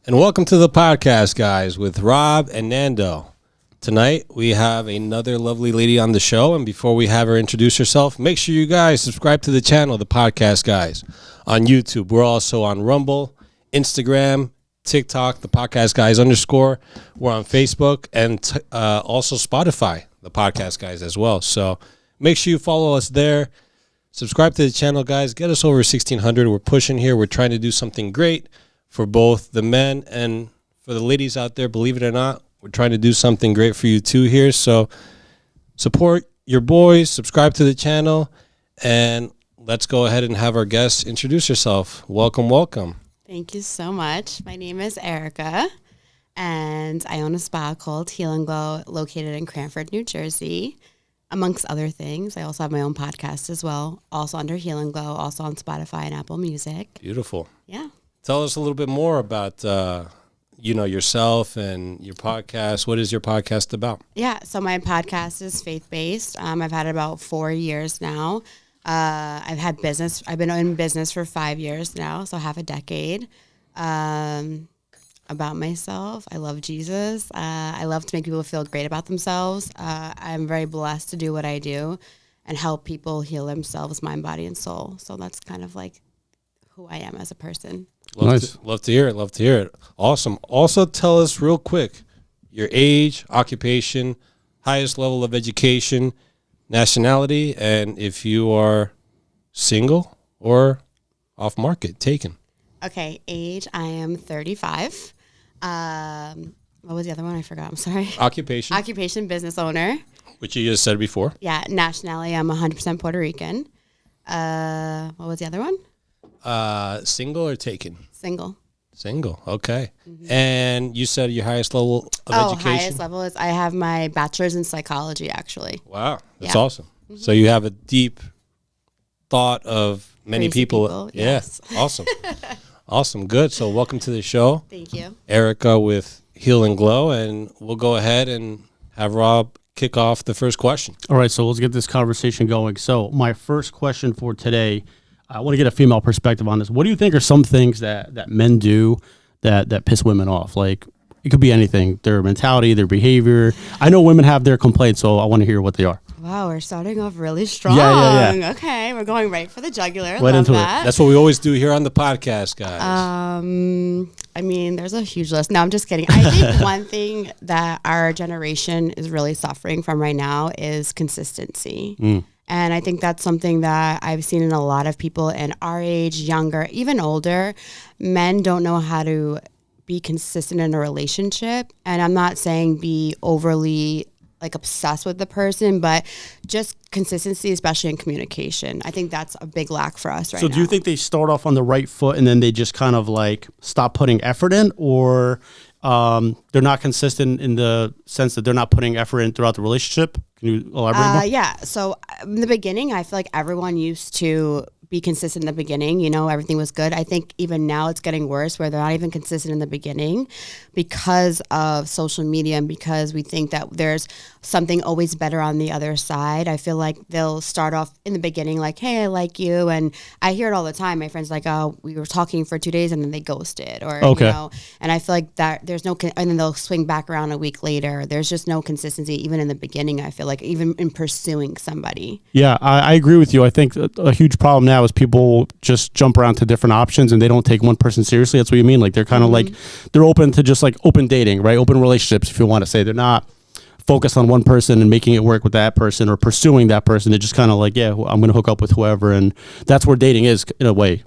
And welcome to the podcast, guys, with Rob and Nando. Tonight, we have another lovely lady on the show, and before we have her introduce herself, make sure you guys subscribe to the channel, The Podcast Guys, on YouTube. We're also on Rumble, Instagram, TikTok, The Podcast Guys _. We're on Facebook, and also Spotify, The Podcast Guys as well. So make sure you follow us there. Subscribe to the channel, guys. Get us over 1,600. We're pushing here. We're trying to do something great for both the men and for the ladies out there. Believe it or not, we're trying to do something great for you too here. So support your boys, subscribe to the channel, and let's go ahead and have our guest introduce herself. Welcome, welcome. Thank you so much. My name is Erika, and I own a spa called Heal and Glow located in Cranford, New Jersey. Amongst other things, I also have my own podcast as well, also under Heal and Glow, also on Spotify and Apple Music. Beautiful. Yeah. Tell us a little bit more about, yourself and your podcast. What is your podcast about? Yeah, so my podcast is faith-based. I've had it about 4 years now. I've been in business for 5 years now, so half a decade. About myself, I love Jesus. I love to make people feel great about themselves. I'm very blessed to do what I do and help people heal themselves, mind, body, and soul. So that's kind of like who I am as a person. Love to hear it. Love to hear it. Awesome. Also, tell us real quick your age, occupation, highest level of education, nationality, and if you are single or off market, taken. Okay, age, I am 35. What was the other one? I forgot. I'm sorry. Occupation, business owner. which you just said before. Yeah, nationality, I'm 100% Puerto Rican. What was the other one? Single or taken? Single. Single, okay. Mm-hmm. And you said your highest level of education? Highest level is I have my bachelor's in psychology, actually. Wow, that's awesome. Mm-hmm. So you have a deep thought of many people. Yes. Yeah, awesome. Awesome, good. So welcome to the show. Thank you. Erika with Heal and Glow, and we'll go ahead and have Rob kick off the first question. All right, so let's get this conversation going. So my first question for today, I want to get a female perspective on this. What do you think are some things that men do that piss women off? Like, it could be anything, their mentality, their behavior. I know women have their complaints, so I want to hear what they are. Wow, we're starting off really strong. Yeah. Okay, we're going right for the jugular. Right Love into that. it. That's what we always do here on the podcast, guys. I mean, there's a huge list. No, I'm just kidding. I think one thing that our generation is really suffering from right now is consistency. And I think that's something that I've seen in a lot of people in our age, younger, even older. Men don't know how to be consistent in a relationship. And I'm not saying be overly obsessed with the person, but just consistency, especially in communication. I think that's a big lack for us right now. So do you think they start off on the right foot and then they just kind of stop putting effort in, or they're not consistent in the sense that they're not putting effort in throughout the relationship? Can you elaborate more? Yeah. So in the beginning, I feel like everyone used to be consistent in the beginning. You know, everything was good. I think even now it's getting worse where they're not even consistent in the beginning because of social media and because we think that there's something always better on the other side. I feel like they'll start off in the beginning like, hey, I like you. And I hear it all the time. My friends like, oh, we were talking for 2 days and then they ghosted or, okay. You know, and I feel like that there's no, and then they'll swing back around a week later. There's just no consistency even in the beginning. I feel like even in pursuing somebody. Yeah, I agree with you. I think a huge problem now is people just jump around to different options and they don't take one person seriously. That's what you mean. Like they're kind of they're open to just open dating, right? Open relationships, if you want to say. They're not focused on one person and making it work with that person or pursuing that person. They're just kind of I'm going to hook up with whoever. And that's where dating is in a way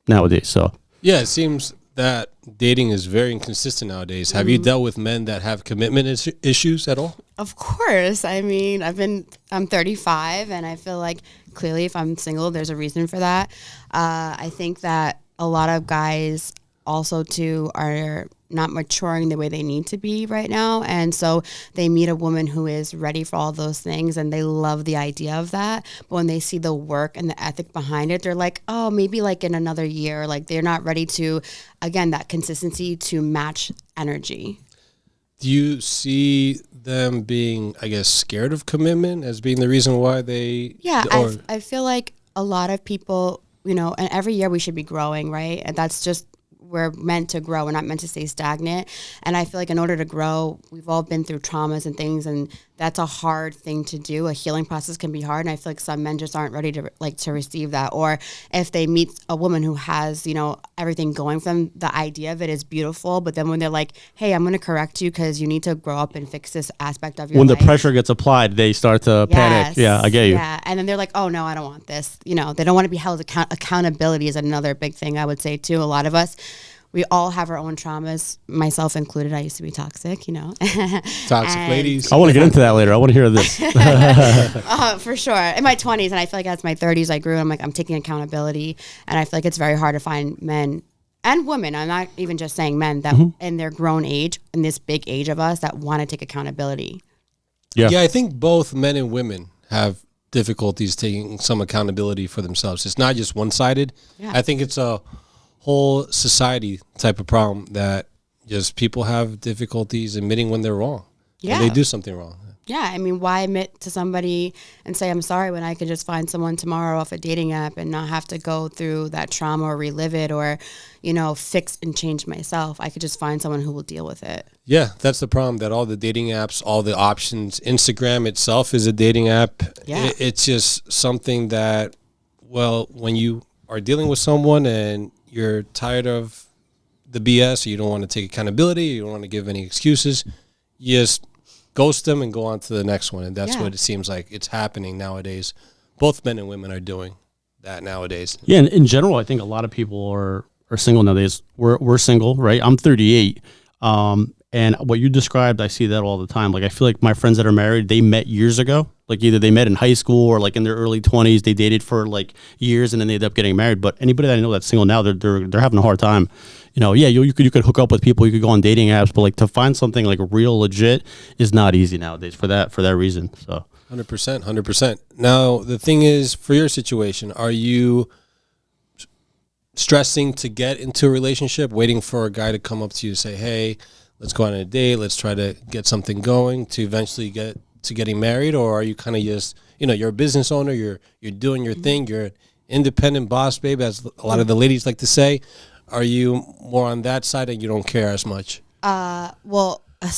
nowadays. So yeah, it seems that dating is very inconsistent nowadays. Have you dealt with men that have commitment issues at all? Of course. I mean, I'm 35 and I feel like clearly if I'm single, there's a reason for that. I think that a lot of guys also too are not maturing the way they need to be right now. And so they meet a woman who is ready for all those things and they love the idea of that. But when they see the work and the ethic behind it, they're like, oh, maybe in another year, they're not ready to, again, that consistency to match energy. Do you see them being, I guess, scared of commitment as being the reason why they... Yeah, I feel like a lot of people, and every year we should be growing, right? And that's just we're meant to grow. We're not meant to stay stagnant. And I feel like in order to grow, we've all been through traumas and things, and that's a hard thing to do. A healing process can be hard, and I feel like some men just aren't ready to receive that. Or if they meet a woman who has, everything going for them, the idea of it is beautiful, but then when they're like, hey, I'm going to correct you because you need to grow up and fix this aspect of your life. When the pressure gets applied, they start to panic. Yeah, I get you. Yeah, and then they're like, oh, no, I don't want this. They don't want to be held accountability is another big thing I would say, too. A lot of us, we all have our own traumas, myself included. I used to be toxic, Toxic ladies. I want to get into that later. I want to hear this. For sure. In my 20s, and I feel like as my 30s, I grew. I'm taking accountability, and I feel like it's very hard to find men and women. I'm not even just saying men that in their grown age, in this big age of us, that want to take accountability. Yeah, I think both men and women have difficulties taking some accountability for themselves. It's not just one-sided. Yeah. I think it's a whole society type of problem that just people have difficulties admitting when they're wrong. Yeah. When they do something wrong. Yeah, I mean, why admit to somebody and say I'm sorry when I could just find someone tomorrow off a dating app and not have to go through that trauma or relive it or, fix and change myself. I could just find someone who will deal with it. Yeah, that's the problem, that all the dating apps, all the options, Instagram itself is a dating app. Yeah. It's just something that, when you are dealing with someone and you're tired of the BS, or you don't want to take accountability, you don't want to give any excuses, you just ghost them and go on to the next one. And that's what it seems like it's happening nowadays. Both men and women are doing that nowadays. Yeah, and in general, I think a lot of people are single nowadays. We're single, right? I'm 38. And what you described, I see that all the time. Like, I feel like my friends that are married, they met years ago. Like, either they met in high school or like in their early 20s. They dated for like years and then they end up getting married. But anybody that I know that's single now, they're having a hard time. You could hook up with people, you could go on dating apps, but like to find something like real legit is not easy nowadays for that reason. So 100%. Now, the thing is, for your situation, are you stressing to get into a relationship, waiting for a guy to come up to you and say, hey, let's go on a date, let's try to get something going to eventually get to getting married? Or are you kind of just, you're a business owner, you're doing your thing, you're an independent boss, babe, as a lot of the ladies like to say? Are you more on that side and you don't care as much? I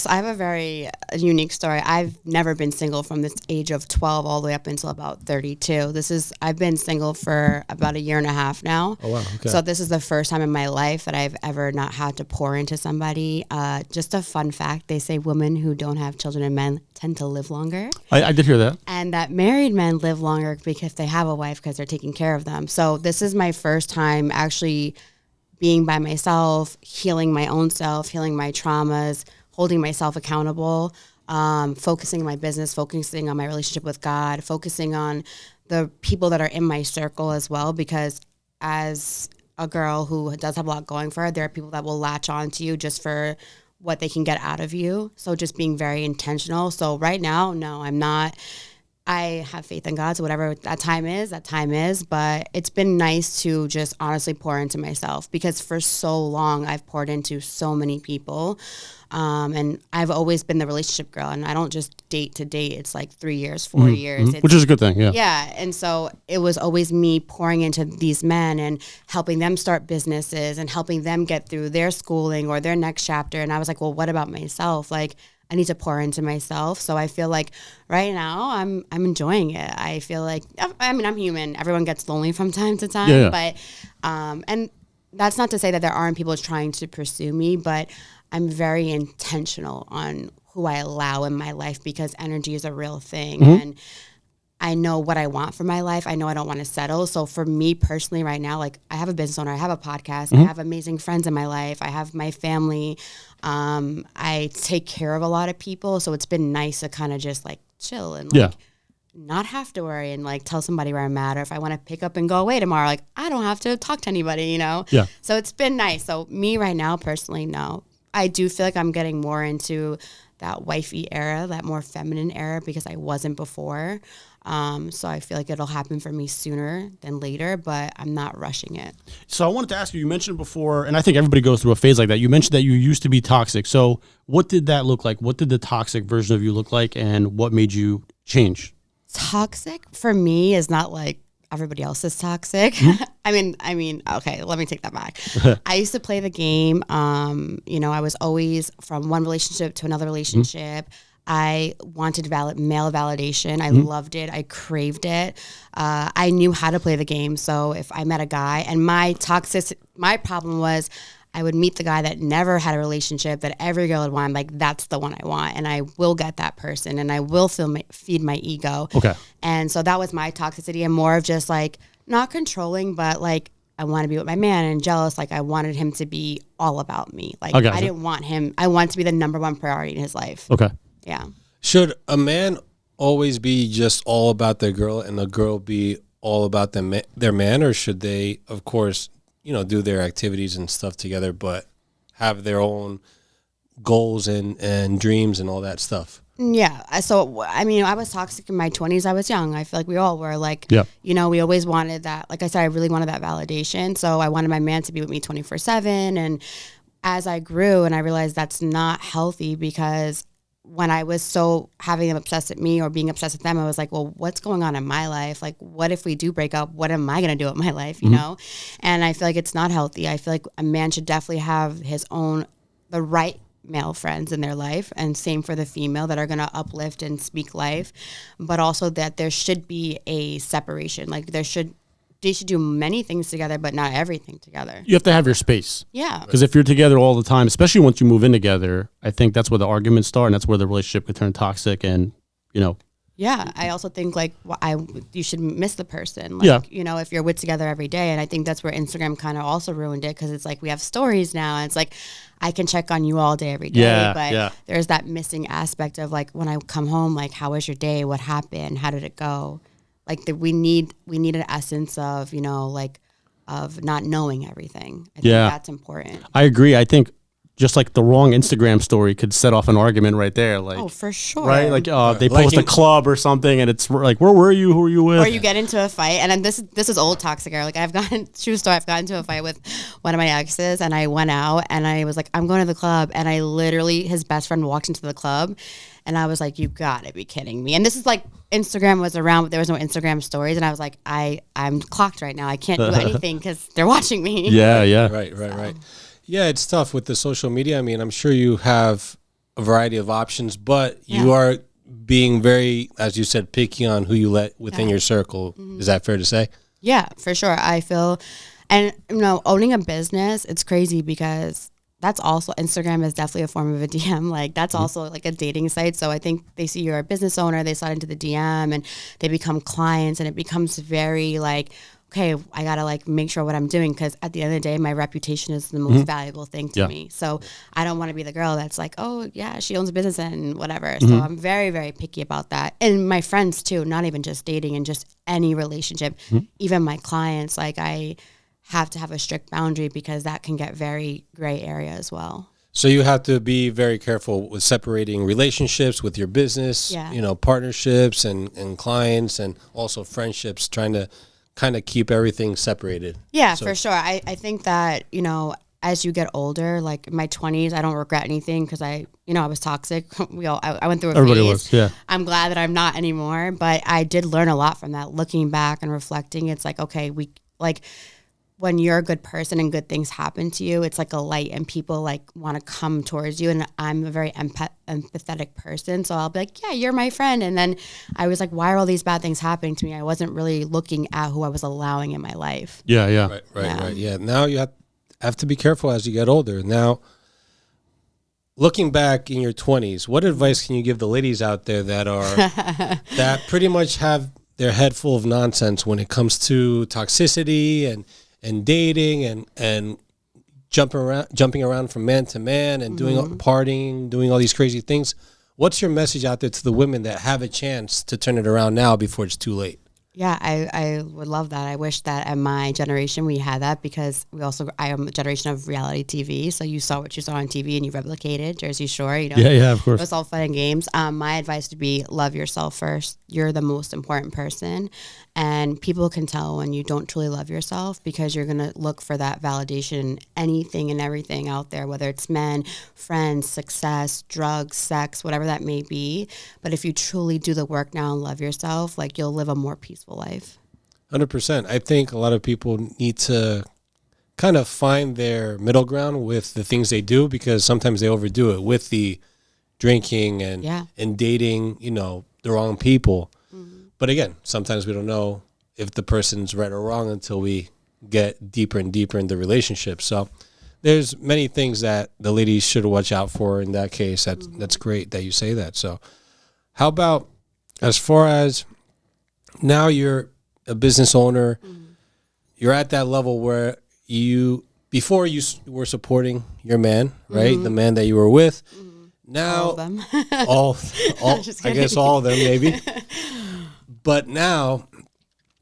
have a very unique story. I've never been single from this age of 12 all the way up until about 32. I've been single for about a year and a half now. Oh, wow. Okay. So this is the first time in my life that I've ever not had to pour into somebody. Just a fun fact, they say women who don't have children and men tend to live longer. I did hear that. And that married men live longer because they have a wife because they're taking care of them. So this is my first time actually being by myself, healing my own self, healing my traumas, holding myself accountable, focusing on my business, focusing on my relationship with God, focusing on the people that are in my circle as well, because as a girl who does have a lot going for her, there are people that will latch on to you just for what they can get out of you. So just being very intentional. So right now, no, I'm not. I have faith in God, so whatever that time is, but it's been nice to just honestly pour into myself, because for so long I've poured into so many people, and I've always been the relationship girl, and I don't just date to date. It's like 3 years, 4 years. Which is a good thing, yeah. Yeah, and so it was always me pouring into these men and helping them start businesses and helping them get through their schooling or their next chapter, and I was like, well, what about myself? Like, I need to pour into myself. So I feel like right now I'm enjoying it. I feel like, I'm human. Everyone gets lonely from time to time, but, and that's not to say that there aren't people trying to pursue me, but I'm very intentional on who I allow in my life, because energy is a real thing. And I know what I want for my life. I know I don't want to settle. So for me personally right now, like, I have a business owner, I have a podcast, I have amazing friends in my life, I have my family. I take care of a lot of people. So it's been nice to kind of just like chill and like not have to worry and like tell somebody where I'm at, or if I want to pick up and go away tomorrow, like I don't have to talk to anybody, Yeah. So it's been nice. So me right now personally, no. I do feel like I'm getting more into that wifey era, that more feminine era, because I wasn't before. So I feel like it'll happen for me sooner than later, but I'm not rushing it. So I wanted to ask you mentioned before, and I think everybody goes through a phase like that. You mentioned that you used to be toxic. So what did that look like? What did the toxic version of you look like, and what made you change? Toxic for me is not like everybody else is toxic. I mean, okay, let me take that back. I used to play the game. I was always from one relationship to another relationship. I wanted male validation. I loved it. I craved it. I knew how to play the game. So if I met a guy, and my problem was I would meet the guy that never had a relationship that every girl would want. I'm like, that's the one I want. And I will get that person and I will feed my ego. Okay. And so that was my toxicity, and more of just like not controlling, but like I want to be with my man and jealous. Like I wanted him to be all about me. Like I didn't want him. I want to be the number one priority in his life. Okay. Yeah. Should a man always be just all about their girl and the girl be all about their man, or should they, of course, do their activities and stuff together, but have their own goals and dreams and all that stuff? Yeah. So, I mean, I was toxic in my 20s. I was young. I feel like we all were. Like, we always wanted that. Like I said, I really wanted that validation. So I wanted my man to be with me 24/7. And as I grew and I realized that's not healthy, because when I was so having them obsessed with me or being obsessed with them, I was like, well, what's going on in my life? Like, what if we do break up? What am I going to do with my life? You know? And I feel like it's not healthy. I feel like a man should definitely have the right male friends in their life, and same for the female, that are going to uplift and speak life, but also that there should be a separation. Like they should do many things together, but not everything together. You have to have your space. Yeah. Because if you're together all the time, especially once you move in together, I think that's where the arguments start, and that's where the relationship could turn toxic. And Yeah, I also think like you should miss the person. Like, if you're together every day, and I think that's where Instagram kind of also ruined it, because it's like we have stories now, and it's like I can check on you all day every day, but there's that missing aspect of like when I come home, like how was your day? What happened? How did it go? Like we need an essence of of not knowing everything. I think that's important. I agree. I think just like the wrong Instagram story could set off an argument right there. Like, oh, for sure. Right? Like they post a club or something, and it's like, where were you? Who were you with? Or you get into a fight, and then this is old toxic girl. Like I've gotten into a fight with one of my exes, and I went out and I was like, I'm going to the club, and I literally, his best friend walked into the club, and I was like, you gotta be kidding me. And this is like Instagram was around, but there was no Instagram stories, and I was like, I'm clocked right now. I can't do anything because they're watching me. Yeah. Right. Yeah, it's tough with the social media. I mean, I'm sure you have a variety of options, but you are being very, as you said, picky on who you let within your circle. Mm-hmm. Is that fair to say? Yeah, for sure. I feel, and owning a business, it's crazy because that's also, Instagram is definitely a form of a DM. Like that's also like a dating site. So I think they see you're a business owner, they slide into the DM and they become clients, and it becomes very like, okay, I got to like make sure what I'm doing, because at the end of the day, my reputation is the most valuable thing to me. So I don't want to be the girl that's like, oh yeah, she owns a business and whatever. So I'm very, very picky about that. And my friends too, not even just dating and just any relationship, even my clients, like I have to have a strict boundary, because that can get very gray area as well. So you have to be very careful with separating relationships with your business, partnerships and clients, and also friendships, trying to kind of keep everything separated. Yeah, so. For sure. I think that, as you get older, like in my 20s, I don't regret anything, because I was toxic. I went through a Everybody phase. was, yeah. I'm glad that I'm not anymore, but I did learn a lot from that. Looking back and reflecting, it's like, okay, when you're a good person and good things happen to you, it's like a light, and people like want to come towards you. And I'm a very empathetic person. So I'll be like, yeah, you're my friend. And then I was like, why are all these bad things happening to me? I wasn't really looking at who I was allowing in my life. Yeah. Right. Yeah. Now you have to be careful as you get older. Now, looking back in your 20s, what advice can you give the ladies out there that are, that pretty much have their head full of nonsense when it comes to toxicity and dating and jumping around from man to man and doing partying, doing all these crazy things? What's your message out there to the women that have a chance to turn it around now before it's too late? Yeah, I would love that. I wish that at my generation we had that, because I am a generation of reality TV. So you saw what you saw on TV and you replicated. Jersey Shore, Yeah, of course. It was all fun and games. My advice would be love yourself first. You're the most important person. And people can tell when you don't truly love yourself, because you're going to look for that validation in anything and everything out there, whether it's men, friends, success, drugs, sex, whatever that may be. But if you truly do the work now and love yourself, like you'll live a more peaceful life. 100%. I think a lot of people need to kind of find their middle ground with the things they do, because sometimes they overdo it with the drinking and dating, the wrong people. But again, sometimes we don't know if the person's right or wrong until we get deeper and deeper in the relationship. So there's many things that the ladies should watch out for in that case. That's great that you say that. So how about as far as now you're a business owner, you're at that level where before you were supporting your man, right? The man that you were with. Now, all of them. all I guess all of them maybe. But now,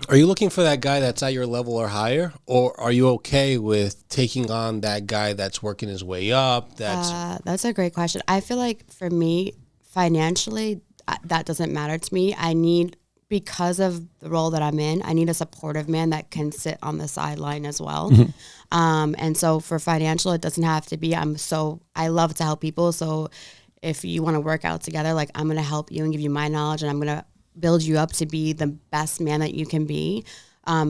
are you looking for that guy that's at your level or higher, or are you okay with taking on that guy that's working his way up? That's a great question. I feel like for me, financially, that doesn't matter to me. Because of the role that I'm in, I need a supportive man that can sit on the sideline as well. And so for financial, it doesn't have to be, I love to help people. So if you want to work out together, like I'm going to help you and give you my knowledge, and I'm going to build you up to be the best man that you can be.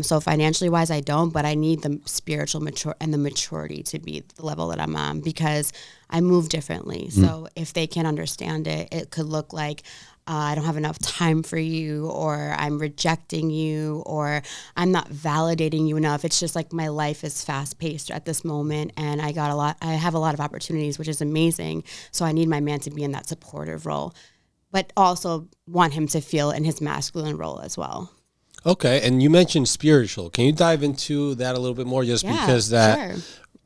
So financially wise, I don't, but I need the spiritual maturity to be the level that I'm on, because I move differently. So if they can't understand it, it could look like, I don't have enough time for you, or I'm rejecting you, or I'm not validating you enough. It's just like my life is fast paced at this moment, and I have a lot of opportunities, which is amazing. So I need my man to be in that supportive role, but also want him to feel in his masculine role as well. Okay. And you mentioned spiritual. Can you dive into that a little bit more? Because sure.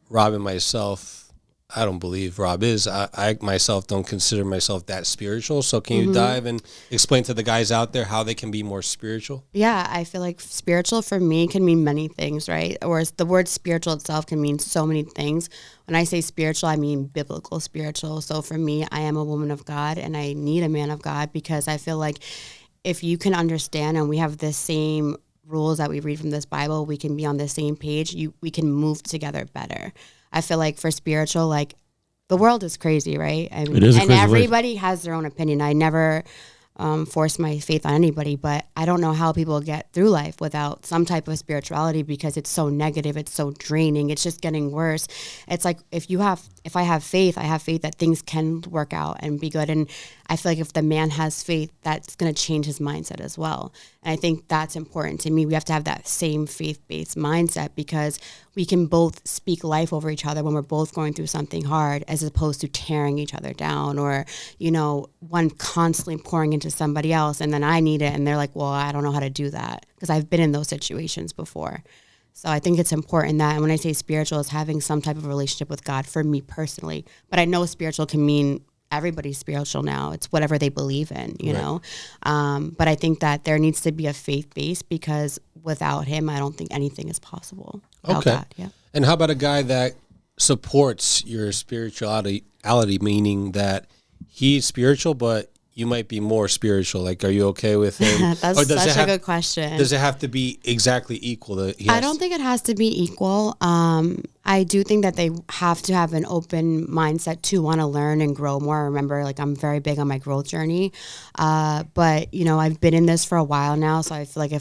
Rob and myself, I don't believe Rob is. I myself don't consider myself that spiritual. So can you dive and explain to the guys out there how they can be more spiritual? Yeah, I feel like spiritual for me can mean many things, right? Or the word spiritual itself can mean so many things. When I say spiritual, I mean biblical spiritual. So for me, I am a woman of God, and I need a man of God, because I feel like if you can understand and we have the same rules that we read from this Bible, we can be on the same page. We can move together better. I feel like for spiritual, like the world is crazy, right? It is, and everybody has their own opinion. I never force my faith on anybody, but I don't know how people get through life without some type of spirituality, because it's so negative, it's so draining, it's just getting worse. It's like if I have faith, I have faith that things can work out and be good. And I feel like if the man has faith, that's going to change his mindset as well. And I think that's important to me. We have to have that same faith-based mindset, because we can both speak life over each other when we're both going through something hard, as opposed to tearing each other down, or, one constantly pouring into somebody else, and then I need it, and they're like, well, I don't know how to do that, because I've been in those situations before. So I think it's important that, and when I say spiritual, is having some type of relationship with God for me personally. But I know spiritual can mean everybody's spiritual now. It's whatever they believe in, you know. But I think that there needs to be a faith base, because without him, I don't think anything is possible. Okay. God, yeah. And how about a guy that supports your spirituality, meaning that he's spiritual, but you might be more spiritual? Like, are you okay with him? That's such a good question. Does it have to be exactly equal? I don't think it has to be equal. I do think that they have to have an open mindset to want to learn and grow more. Remember, like, I'm very big on my growth journey. But, I've been in this for a while now. So I feel like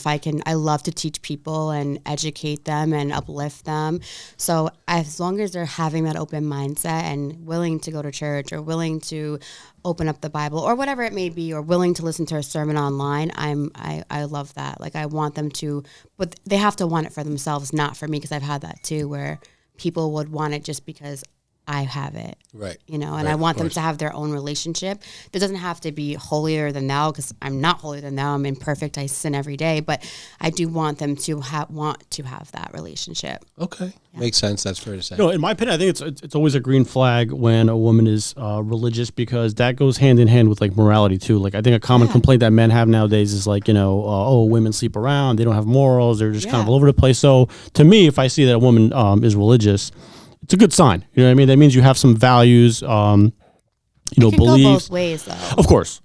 I love to teach people and educate them and uplift them. So as long as they're having that open mindset and willing to go to church, or willing to open up the Bible, or whatever it may be, or willing to listen to a sermon online, I love that. Like, I want them to, but they have to want it for themselves, not for me, because I've had that too, where people would want it just because I have it. Right. And I want them to have their own relationship. It doesn't have to be holier than thou, because I'm not holier than thou. I'm imperfect. I sin every day. But I do want them to want to have that relationship. Okay. Yeah. Makes sense. That's fair to say. No, in my opinion, I think it's always a green flag when a woman is religious, because that goes hand in hand with like morality too. Like, I think a common complaint that men have nowadays is like, women sleep around. They don't have morals. They're just kind of all over the place. So to me, if I see that a woman is religious, it's a good sign. You know what I mean? That means you have some values, It can beliefs. go both ways, though. Of course.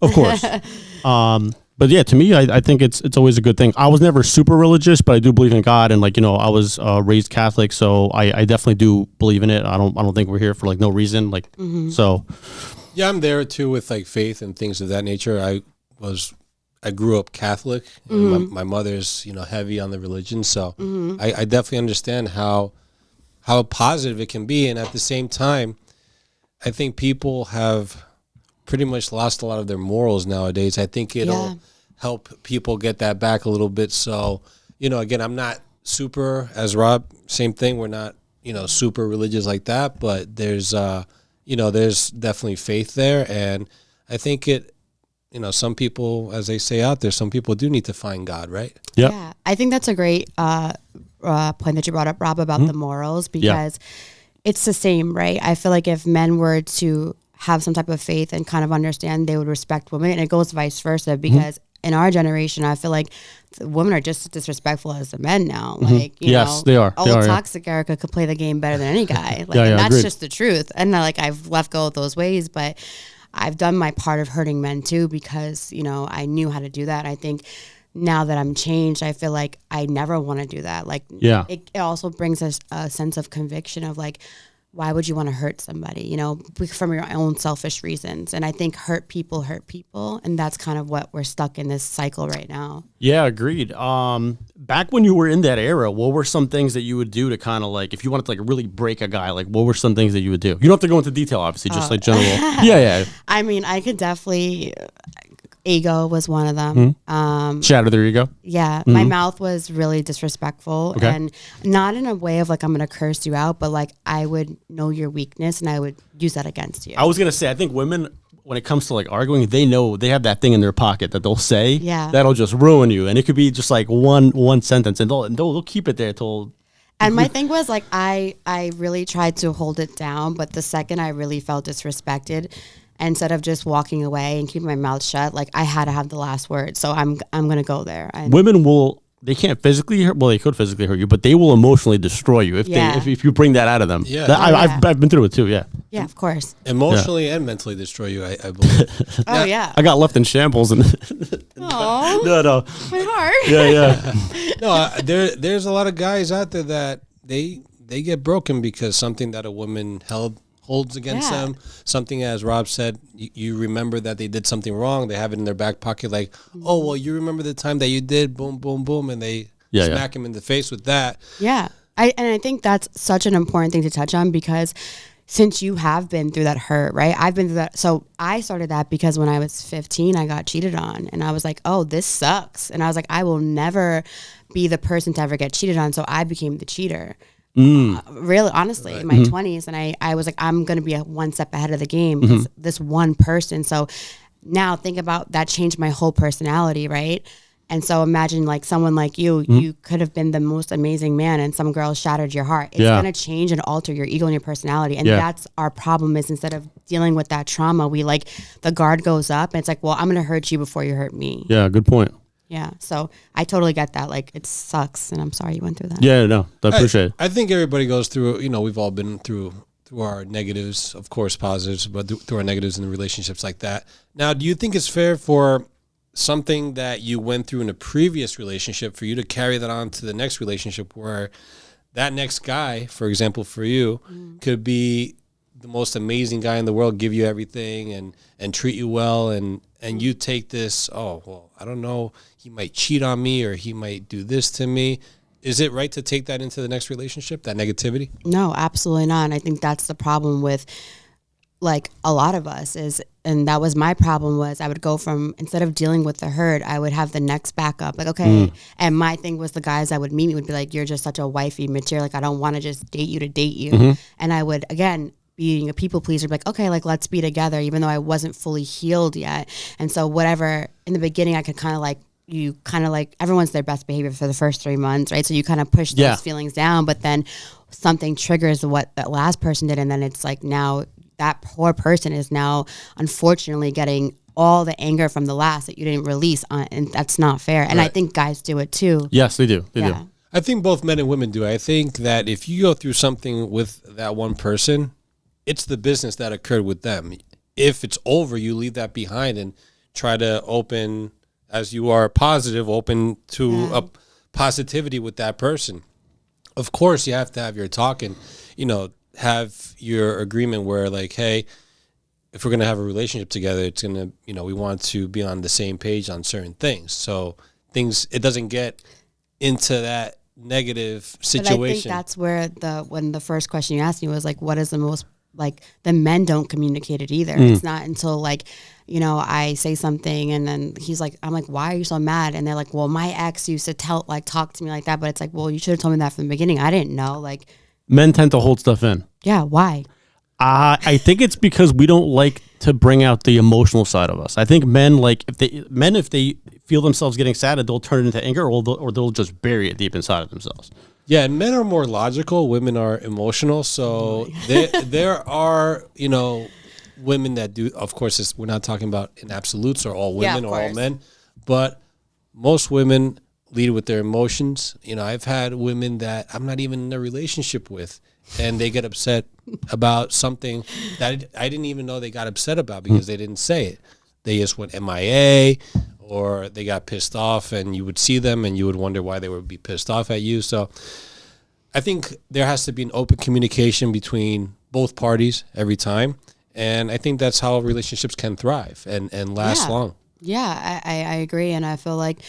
But yeah, to me, I think it's always a good thing. I was never super religious, but I do believe in God, and I was raised Catholic, so I definitely do believe in it. I don't think we're here for like no reason. So. Yeah, I'm there too with like faith and things of that nature. I was I grew up Catholic. And my mother's, heavy on the religion. So I definitely understand how positive it can be. And at the same time, I think people have pretty much lost a lot of their morals nowadays. I think it'll help people get that back a little bit. So, again, I'm not super, as Rob, same thing. We're not, super religious like that, but there's, there's definitely faith there. And I think some people, as they say out there, some people do need to find God, right? Yep. Yeah. I think that's a great point that you brought up, Rob, about the morals, because it's the same, right? I feel like if men were to have some type of faith and kind of understand, they would respect women, and it goes vice versa, because in our generation, I feel like the women are just as disrespectful as the men now. Like, yes, they are. Toxic Erika could play the game better than any guy. Like, and that's agreed. just the truth. And I've left go of those ways, but I've done my part of hurting men too, because, I knew how to do that. I think now that I'm changed, I feel like I never want to do that. Like, it also brings us a sense of conviction of like, why would you want to hurt somebody, from your own selfish reasons? And I think hurt people. And that's kind of what we're stuck in this cycle right now. Yeah, agreed. Back when you were in that era, what were some things that you would do to kind of like, if you wanted to like really break a guy, like what were some things that you would do? You don't have to go into detail, obviously, just like general. Yeah. I mean, I could definitely, ego was one of them. Shatter their ego. Yeah. My mouth was really disrespectful, and not in a way of like, I'm going to curse you out, but like I would know your weakness and I would use that against you. I was going to say, I think women, when it comes to like arguing, they know they have that thing in their pocket that they'll say that'll just ruin you. And it could be just like one sentence, and they'll keep it there till. And my thing was like, I really tried to hold it down, but the second I really felt disrespected, instead of just walking away and keeping my mouth shut, like I had to have the last word. So I'm going to go there. Women they can't physically hurt, well, they could physically hurt you, but they will emotionally destroy you if you bring that out of them. Yeah. I've been through it too, yeah. Yeah, of course. Emotionally and mentally destroy you, I believe. Oh, yeah. I got left in shambles. And Oh, no. my heart. Yeah. No, there's a lot of guys out there that they get broken because something that a woman holds against them, something, as Rob said, you remember that they did something wrong, they have it in their back pocket, like, oh, well, you remember the time that you did boom, boom, boom, and they smack him in the face with that. Yeah. I think that's such an important thing to touch on, because since you have been through that hurt, right? I've been through that. So I started that because when I was 15, I got cheated on, and I was like, oh, this sucks. And I was like, I will never be the person to ever get cheated on. So I became the cheater. Really, honestly, in my 20s, and I was like, I'm going to be one step ahead of the game because this one person. So now think about that, changed my whole personality, right? And so imagine like someone like you could have been the most amazing man, and some girl shattered your heart. It's going to change and alter your ego and your personality. And that's our problem, is instead of dealing with that trauma, we like, the guard goes up and it's like, well, I'm going to hurt you before you hurt me. Yeah, good point. Yeah, so I totally get that. Like, it sucks, and I'm sorry you went through that. Yeah, no, I appreciate it. I think everybody goes through, we've all been through our negatives, of course, positives, but through our negatives in the relationships like that. Now, do you think it's fair for something that you went through in a previous relationship for you to carry that on to the next relationship, where that next guy, for example, for you, could be the most amazing guy in the world, give you everything and treat you well, and you take this, oh, well, I don't know, he might cheat on me or he might do this to me. Is it right to take that into the next relationship, that negativity? No, absolutely not. And I think that's the problem with like a lot of us and that was my problem, was I would go from, instead of dealing with the hurt, I would have the next backup. Like, okay. And my thing was, the guys that would meet me would be like, you're just such a wifey material. Like, I don't want to just date you to date you. And I would, again, being a people pleaser, be like, okay, like, let's be together, even though I wasn't fully healed yet. And so whatever, in the beginning, I could kind of like, everyone's their best behavior for the first 3 months, right? So you kind of push those feelings down, but then something triggers what that last person did. And then it's like, now that poor person is now unfortunately getting all the anger from the last that you didn't release on, and that's not fair. And I think guys do it too. Yes, they do. They do. I think both men and women do. I think that if you go through something with that one person, it's the business that occurred with them. If it's over, you leave that behind and try to open, as you are positive, open to a positivity with that person. Of course, you have to have your talk and, have your agreement where, like, hey, if we're going to have a relationship together, it's going to, we want to be on the same page on certain things. So it doesn't get into that negative situation. But I think that's where when the first question you asked me was like, what is the most, like, the men don't communicate it either. It's not until like, I say something and then I'm like, why are you so mad? And they're like, well, my ex used to talk to me like that. But it's like, well, you should have told me that from the beginning. I didn't know. Like, men tend to hold stuff in. Yeah. Why? I think it's because we don't like to bring out the emotional side of us. I think men, like, if they feel themselves getting sad, they'll turn it into anger, or they'll just bury it deep inside of themselves. Yeah, and men are more logical. Women are emotional. So there are, women that do. Of course, we're not talking about in absolutes or all women or all men, but most women lead with their emotions. I've had women that I'm not even in a relationship with, and they get upset about something that I didn't even know they got upset about because they didn't say it. They just went MIA, or they got pissed off, and you would see them and you would wonder why they would be pissed off at you. So I think there has to be an open communication between both parties every time. And I think that's how relationships can thrive and last long. Yeah, I agree. And I feel like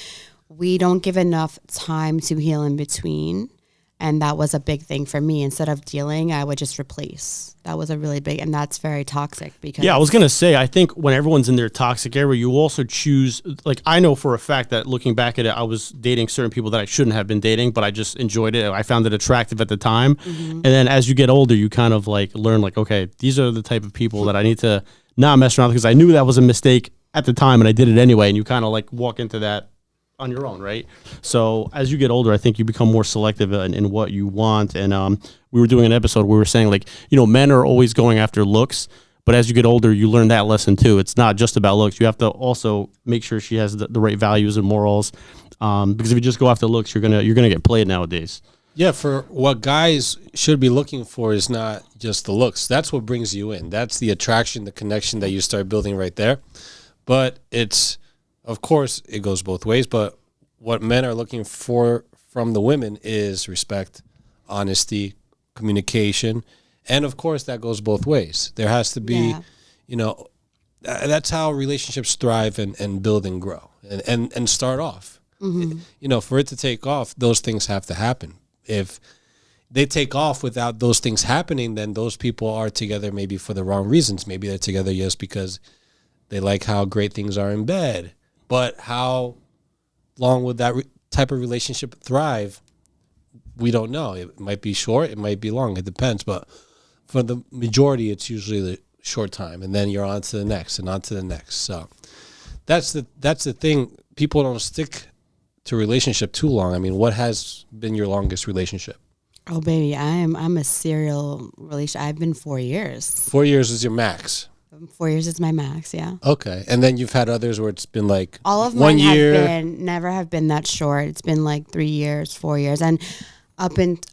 we don't give enough time to heal in between. And that was a big thing for me. Instead of dealing, I would just replace. That was a really big, and that's very toxic. Because I was going to say, I think when everyone's in their toxic area, you also choose, like, I know for a fact that looking back at it, I was dating certain people that I shouldn't have been dating, but I just enjoyed it. I found it attractive at the time. And then as you get older, you kind of like learn, like, okay, these are the type of people that I need to not mess around with, because I knew that was a mistake at the time and I did it anyway. And you kind of like walk into that on your own, right? So as you get older, I think you become more selective in what you want. And we were doing an episode where we were saying, like, men are always going after looks, but as you get older, you learn that lesson too. It's not just about looks. You have to also make sure she has the right values and morals, because if you just go after looks, you're gonna get played nowadays. Yeah, for what guys should be looking for is not just the looks. That's what brings you in. That's the attraction, the connection that you start building right there. But it's, of course, it goes both ways, but what men are looking for from the women is respect, honesty, communication, and of course that goes both ways. There has to be, that's how relationships thrive and build and grow and start off. For it to take off, those things have to happen. If they take off without those things happening, then those people are together maybe for the wrong reasons. Maybe they're together just because they like how great things are in bed. But how long would that type of relationship thrive? We don't know. It might be short. It might be long. It depends. But for the majority, it's usually the short time. And then you're on to the next and on to the next. So that's the thing. People don't stick to a relationship too long. I mean, what has been your longest relationship? Oh, baby, I'm a serial relationship. I've been 4 years. 4 years is your max. 4 years is my max, yeah. Okay. And then you've had others where it's been like all of 1 mine year. never have been that short. It's been like 3 years, 4 years. And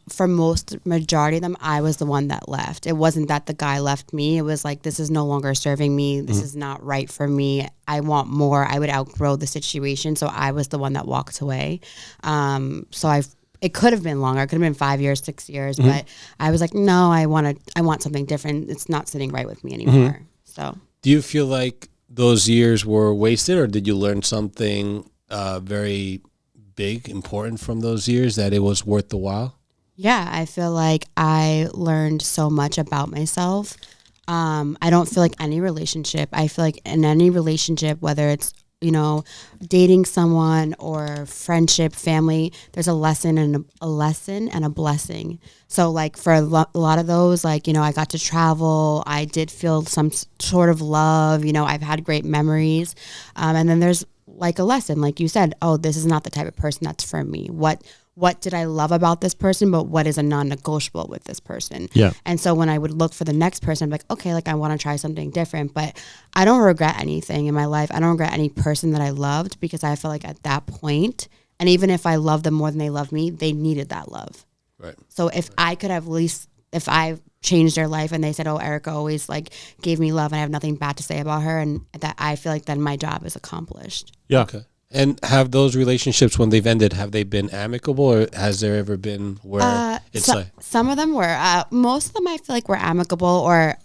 for majority of them, I was the one that left. It wasn't that the guy left me. It was like, this is no longer serving me. This is not right for me. I want more. I would outgrow the situation. So I was the one that walked away. It could have been longer. It could have been 5 years, 6 years. But I was like, no, I want something different. It's not sitting right with me anymore. So, do you feel like those years were wasted, or did you learn something very big, important from those years that it was worth the while? Yeah, I feel like I learned so much about myself. I don't feel like any relationship. I feel like in any relationship, whether it's dating someone or friendship, family, there's a lesson and a blessing. So like for a lot of those, like, I got to travel. I did feel some sort of love, I've had great memories. And then there's like a lesson, like you said, oh, this is not the type of person that's for me. What did I love about this person, but what is a non-negotiable with this person? Yeah. And so when I would look for the next person, I'm like, okay, like I want to try something different, but I don't regret anything in my life. I don't regret any person that I loved, because I feel like at that point, and even if I loved them more than they loved me, they needed that love. Right. So if I could have if I changed their life and they said, oh, Erika always like gave me love and I have nothing bad to say about her, and that, I feel like then my job is accomplished. Yeah. Okay. And have those relationships, when they've ended, have they been amicable, or has there ever been where it's like... Some of them were. Most of them I feel like were amicable, or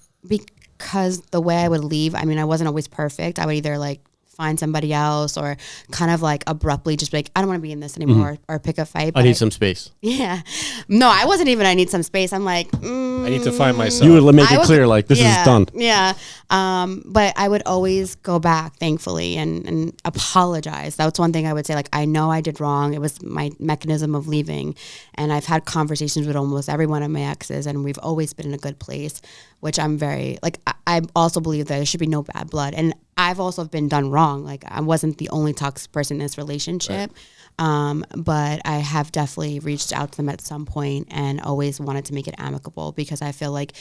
because the way I would leave, I mean, I wasn't always perfect. I would either like find somebody else or kind of like abruptly just be like, I don't want to be in this anymore or pick a fight. I need some space. Yeah. No, I wasn't even, I need some space. I'm like, I need to find myself. You would make it clear, like, this is done. Yeah. But I would always go back, thankfully, and apologize. That's one thing I would say. Like, I know I did wrong. It was my mechanism of leaving. And I've had conversations with almost every one of my exes, and we've always been in a good place, which I'm very, like, I also believe that there should be no bad blood. And I've also been done wrong. Like, I wasn't the only toxic person in this relationship. Right. But I have definitely reached out to them at some point and always wanted to make it amicable, because I feel like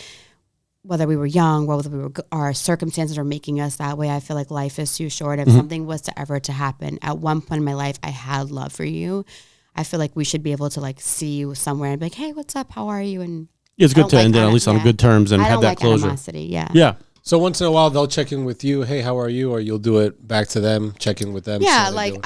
whether we were young, whether we were, our circumstances are making us that way, I feel like life is too short. If something was to ever to happen, at one point in my life, I had love for you. I feel like we should be able to like see you somewhere and be like, hey, what's up? How are you? And it's good to end it at least on good terms and have that closure. Animosity, yeah. Yeah. So once in a while they'll check in with you. Hey, how are you? Or you'll do it back to them, check in with them. Yeah, like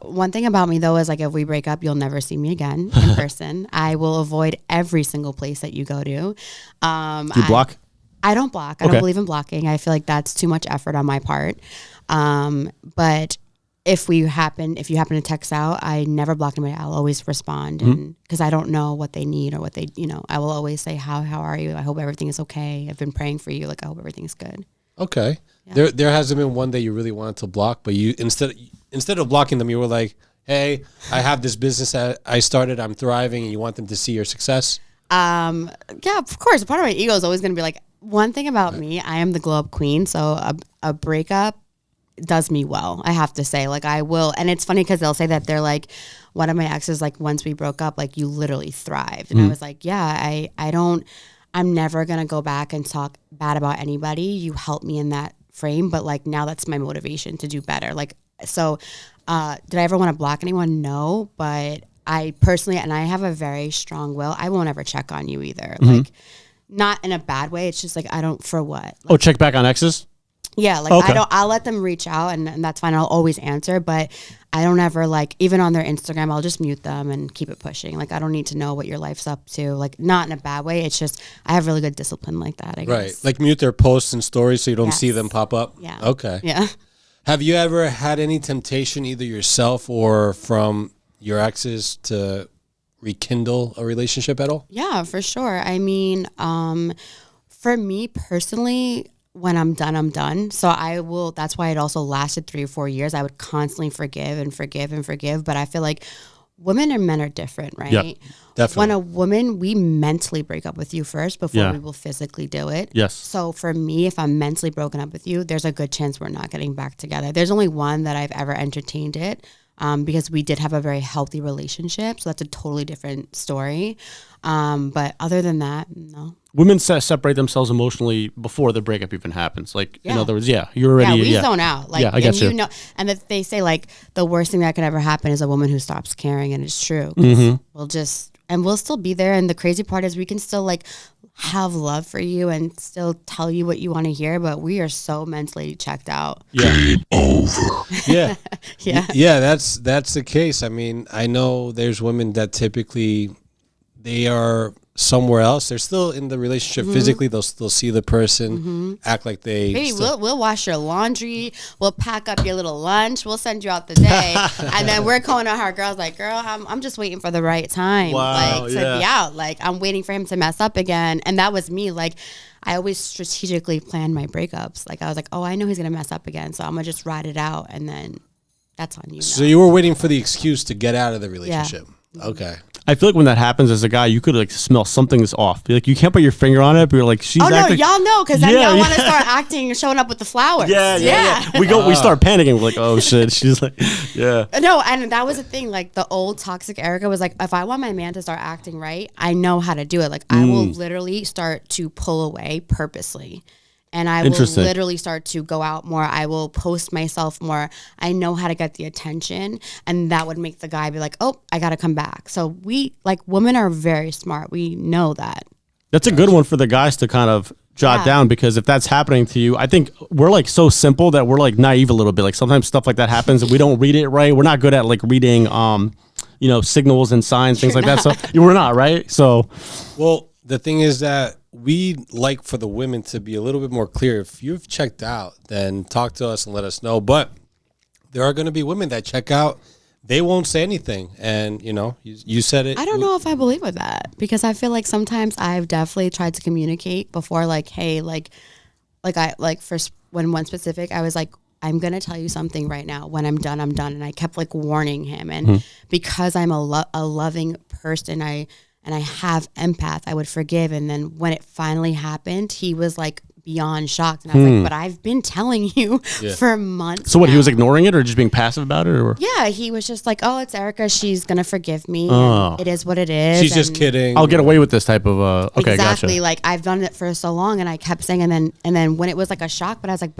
one thing about me though is like if we break up, you'll never see me again in person. I will avoid every single place that you go to. You block? I don't block. I don't believe in blocking. I feel like that's too much effort on my part. But if you happen to text out, I never block anybody. I'll always respond, and because I don't know what they need or what they, I will always say, how are you? I hope everything is okay. I've been praying for you. Like, I hope everything's good. Okay. Yeah. There hasn't been one that you really wanted to block, but you instead of blocking them, you were like, hey, I have this business that I started. I'm thriving, and you want them to see your success. Yeah, of course. Part of my ego is always going to be like, one thing about me, I am the glow up queen. So a breakup does me well, I have to say. Like, I will, and it's funny because they'll say that they're like, one of my exes, like, once we broke up, like, you literally thrived. And I was like, yeah, I'm never gonna go back and talk bad about anybody. You helped me in that frame, but like, now that's my motivation to do better. Like, so did I ever want to block anyone? No, but I personally, and I have a very strong will, I won't ever check on you either. Like, not in a bad way, it's just like, I don't, for what? Like, check back on exes? Yeah, like I'll let them reach out and that's fine. I'll always answer, but I don't ever, like, even on their Instagram, I'll just mute them and keep it pushing. Like, I don't need to know what your life's up to. Like, not in a bad way. It's just, I have really good discipline like that, I guess. Right. Like, mute their posts and stories so you don't see them pop up? Yeah. Okay. Yeah. Have you ever had any temptation, either yourself or from your exes, to rekindle a relationship at all? Yeah, for sure. I mean, for me personally, when I'm done, I'm done. So that's why it also lasted 3 or 4 years. I would constantly forgive and forgive and forgive. But I feel like women and men are different, right? Yep, definitely. When a woman, we mentally break up with you first before we will physically do it. Yes. So for me, if I'm mentally broken up with you, there's a good chance we're not getting back together. There's only one that I've ever entertained it, because we did have a very healthy relationship. So that's a totally different story. But other than that, no. Women separate themselves emotionally before the breakup even happens. Like, in other words, you're already... Yeah, we zone out. Like, I get you. And that they say, like, the worst thing that could ever happen is a woman who stops caring, and it's true. We'll still be there. And the crazy part is we can still, like, have love for you and still tell you what you want to hear, but we are so mentally checked out. Yeah. Yeah. Yeah. Yeah, that's the case. I mean, I know there's women that typically they are somewhere else. They're still in the relationship physically. They'll still see the person, act like they... Baby, we'll wash your laundry. We'll pack up your little lunch. We'll send you out the day. And then we're calling out our girls like, girl, I'm just waiting for the right time. Wow, like, to be out. Like, I'm waiting for him to mess up again. And that was me. Like, I always strategically planned my breakups. Like, I was like, oh, I know he's going to mess up again, so I'm going to just ride it out. And then that's on you. So you were waiting for the excuse to get out of the relationship. Yeah. Okay. I feel like when that happens as a guy, you could like smell something's off. Like, you can't put your finger on it, but you're like, she's acting. No, y'all know, because then y'all want to start acting and showing up with the flowers. Yeah. We start panicking. We're like, oh shit. She's like, yeah. No, and that was the thing. Like, the old toxic Erika was like, if I want my man to start acting right, I know how to do it. Like, I will literally start to pull away purposely. And I will literally start to go out more. I will post myself more. I know how to get the attention. And that would make the guy be like, oh, I got to come back. So women are very smart. We know that. That's a good one for the guys to kind of jot down, because if that's happening to you, I think we're like so simple that we're like naive a little bit. Like, sometimes stuff like that happens and we don't read it right. We're not good at like reading, signals and signs, things like that. So we're not, right? So, well, the thing is that we like for the women to be a little bit more clear. If you've checked out, then talk to us and let us know. But there are going to be women that check out. They won't say anything. And, you said it. I don't know if I believe with that, because I feel like sometimes I've definitely tried to communicate before, like, hey, when one specific, I was like, I'm going to tell you something right now. When I'm done, I'm done. And I kept like warning him. And because I'm a loving person, and I have empath, I would forgive. And then when it finally happened, he was like beyond shocked. And I was like, but I've been telling you for months. So what, he was ignoring it or just being passive about it? Or? Yeah, he was just like, oh, it's Erika. She's going to forgive me. And it is what it is. She's just kidding. I'll get away with this type of, okay, exactly. gotcha. Like I've done it for so long, and I kept saying, and then when it was like a shock, but I was like,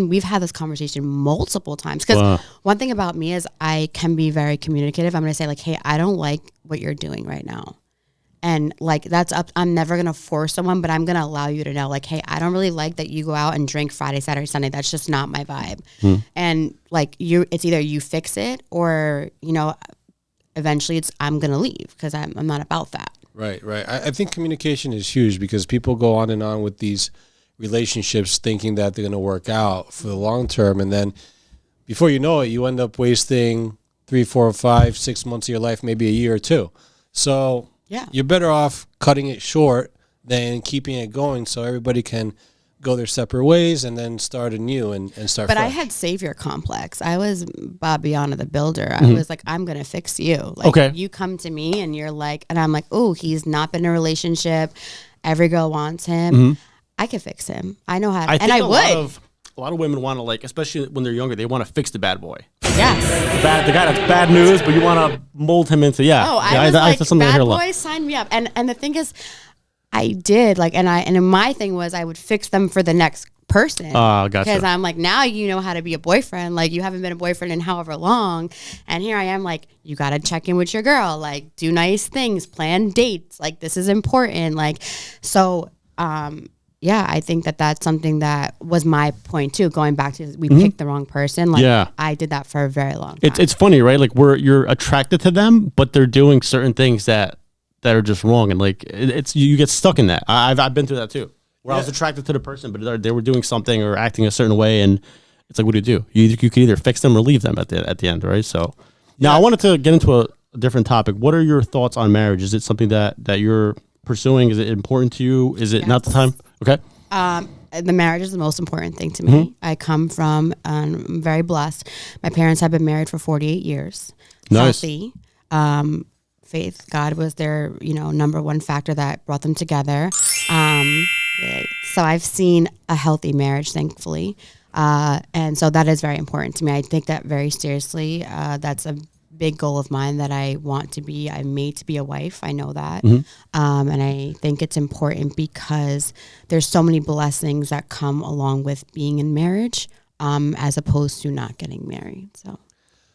we've had this conversation multiple times. Because one thing about me is I can be very communicative. I'm going to say like, hey, I don't like what you're doing right now. And like, that's up. I'm never going to force someone, but I'm going to allow you to know like, hey, I don't really like that you go out and drink Friday, Saturday, Sunday. That's just not my vibe. And like it's either you fix it or, eventually I'm going to leave, because I'm not about that. Right. I think communication is huge, because people go on and on with these relationships thinking that they're going to work out for the long term. And then before you know it, you end up wasting 3, 4, 5, 6 months of your life, maybe a year or two. So you're better off cutting it short than keeping it going, so everybody can go their separate ways and then start anew and start But fresh. I had savior complex. I was Bobbiana the Builder. I was like, I'm going to fix you. Like, you come to me and you're like, and I'm like, oh, he's not been in a relationship. Every girl wants him. I could fix him. I know how to, and I would. A lot of women want to, like, especially when they're younger, they want to fix the bad boy. Yes. The guy that's bad news, but you want to mold him into, I was like, bad boy, sign me up. And the thing is, I did, like, and my thing was I would fix them for the next person. Oh, gotcha. Because I'm like, now you know how to be a boyfriend. Like, you haven't been a boyfriend in however long. And here I am, like, you got to check in with your girl. Like, do nice things, plan dates. Like, this is important. Like, so, I think that's something that was my point too. Going back to we picked the wrong person. Like I did that for a very long time. It's funny, right? Like you're attracted to them, but they're doing certain things that are just wrong, and like it's you get stuck in that. I've been through that too, where I was attracted to the person, but they were doing something or acting a certain way, and it's like, what do? You could either fix them or leave them at the end, right? So now I wanted to get into a different topic. What are your thoughts on marriage? Is it something that you're pursuing? Is it important to you? Is it not the time? Okay. The marriage is the most important thing to me. I come from, I'm very blessed. My parents have been married for 48 years. Nice. Healthy. Faith, God was their, number one factor that brought them together. So I've seen a healthy marriage, thankfully. And so that is very important to me. I take that very seriously. That's a big goal of mine, that I'm made to be a wife. I know that. And I think it's important because there's so many blessings that come along with being in marriage, as opposed to not getting married.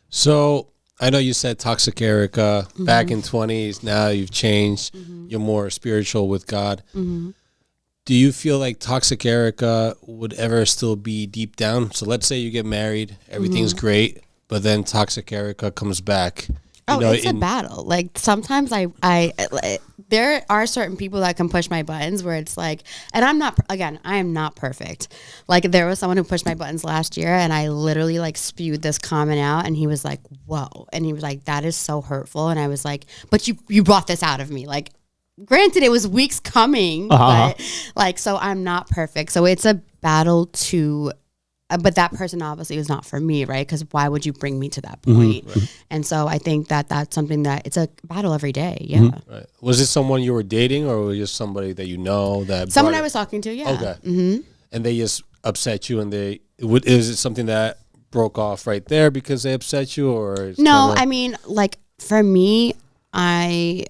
So I know you said toxic Erika back in 20s. Now you've changed. You're more spiritual with God. Do you feel like toxic Erika would ever still be deep down? So let's say you get married, everything's great, but then toxic Erika comes back. It's a battle. Like sometimes I there are certain people that can push my buttons where it's like, and I am not perfect. Like there was someone who pushed my buttons last year, and I literally like spewed this comment out, and he was like, whoa. And he was like, that is so hurtful. And I was like, but you brought this out of me. Like, granted, it was weeks coming, but like, so I'm not perfect. So it's a battle to, but that person obviously was not for me, right? Because why would you bring me to that point? And so I think that's something that it's a battle every day. Yeah. Right. Was it someone you were dating, or was it just somebody that you know that? Someone I was talking to. Yeah. Okay. And they just upset you, and is it something that broke off right there because they upset you, or? No, I mean, like for me, I'm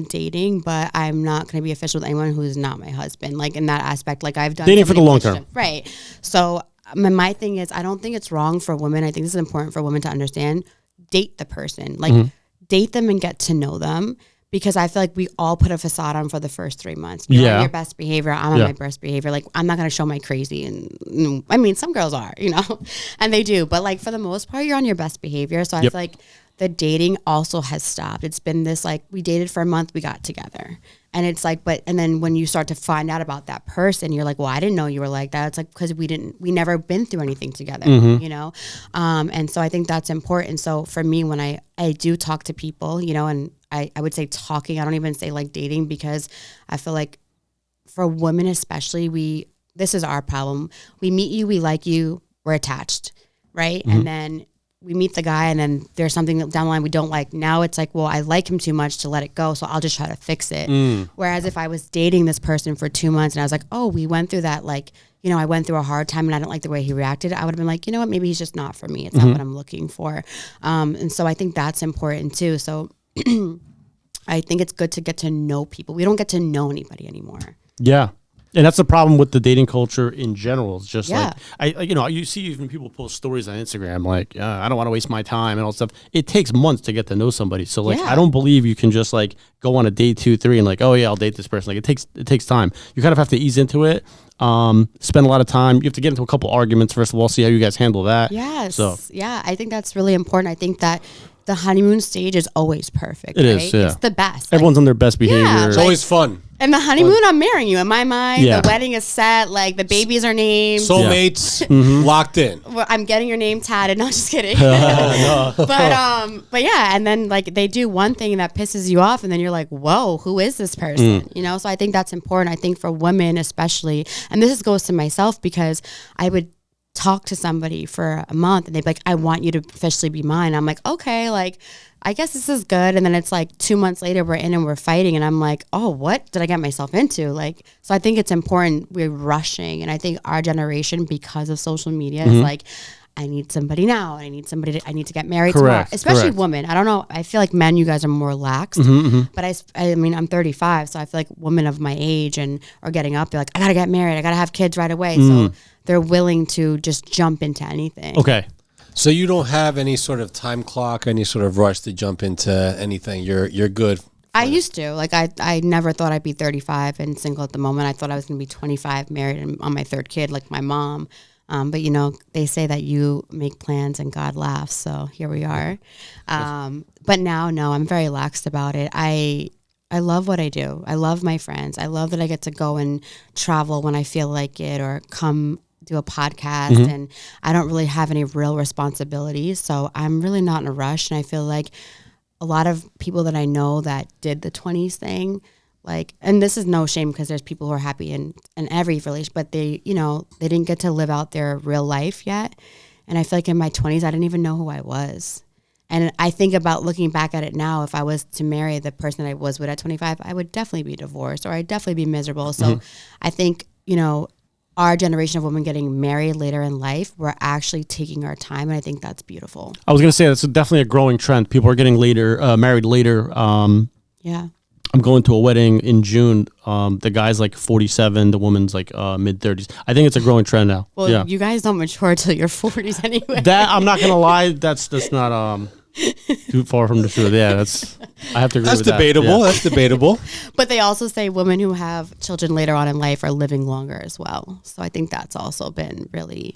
dating, but I'm not going to be official with anyone who's not my husband. Like in that aspect, like I've done dating for the long term, right? So my thing is, I don't think it's wrong for women. I think this is important for women to understand. Date the person, like date them and get to know them, because I feel like we all put a facade on for the first 3 months. You're on your best behavior. I'm on my best behavior. Like I'm not going to show my crazy, and I mean some girls are, and they do, but like for the most part, you're on your best behavior. So I feel like the dating also has stopped. It's been this like, we dated for a month, we got together. And it's like, and then when you start to find out about that person, you're like, well, I didn't know you were like that. It's like, because we never been through anything together, you know? And so I think that's important. So for me, when I do talk to people, you know, and I would say talking, I don't even say like dating, because I feel like for women especially, this is our problem. We meet you, we like you, we're attached, right? And then we meet the guy and then there's something down the line we don't like. Now it's like, well, I like him too much to let it go, so I'll just try to fix it. Whereas if I was dating this person for 2 months and I was like, oh, we went through that, like, you know, I went through a hard time and I don't like the way he reacted, I would have been like, you know what, maybe he's just not for me. It's not what I'm looking for. And so I think that's important too. So I think it's good to get to know people. We don't get to know anybody anymore. Yeah. And that's the problem with the dating culture in general. It's just like, you know, you see even people post stories on Instagram like, I don't want to waste my time and all stuff. It takes months to get to know somebody. So like, I don't believe you can just like go on a day 2, 3 and like, oh yeah, I'll date this person. Like it takes time. You kind of have to ease into it. Spend a lot of time. You have to get into a couple arguments first of all, see how you guys handle that. Yes. So yeah, I think that's really important. I think that the honeymoon stage is always perfect. It right? is, yeah. It's the best. Everyone's on their best behavior. It's always fun. And the honeymoon, I'm marrying you. In my mind, Yeah. the wedding is set. Like the babies are named. Soulmates locked in. Well, I'm getting your name tatted. No, just kidding. But yeah, and then like they do one thing that pisses you off, and then you're like, whoa, who is this person? You know. So I think that's important. I think for women especially, and this goes to myself, because I would talk to somebody for a month and they'd be like, I want you to officially be mine. I'm like, okay, like I guess this is good. And then it's like 2 months later we're in and we're fighting and I'm like, oh, what did I get myself into? Like, so I think it's important. We're rushing. And I think our generation, because of social media, is like, I need somebody now. I need to get married tomorrow. Especially women. I don't know. I feel like men, you guys are more laxed. But I mean, I'm 35, so I feel like women of my age and are getting up. They're like, I gotta get married. I gotta have kids right away. So they're willing to just jump into anything. Okay. So you don't have any sort of time clock, any sort of rush to jump into anything. You're good. I used to. Like I never thought I'd be 35 and single at the moment. I thought I was gonna be 25, married, and on my third kid, like my mom. But you know, they say that you make plans and God laughs. So here we are. But now, no, I'm very laxed about it. I love what I do. I love my friends. I love that I get to go and travel when I feel like it, or come do a podcast, and I don't really have any real responsibilities. So I'm really not in a rush. And I feel like a lot of people that I know that did the 20s thing, like, and this is no shame because there's people who are happy in every relationship, but they, you know, they didn't get to live out their real life yet. And I feel like in my 20s, I didn't even know who I was. And I think about looking back at it now, if I was to marry the person I was with at 25, I would definitely be divorced, or I'd definitely be miserable. So I think, you know, our generation of women getting married later in life, we're actually taking our time. And I think that's beautiful. I was going to say that's definitely a growing trend. People are getting married later. Yeah. I'm going to a wedding in June. The guy's like 47, the woman's like mid 30s. I think it's a growing trend now. Well, yeah. You guys don't mature till your 40s anyway. That I'm not gonna lie, that's not too far from the truth. Yeah, I have to agree with debatable. that. Yeah. That's debatable. But they also say women who have children later on in life are living longer as well. So I think that's also been really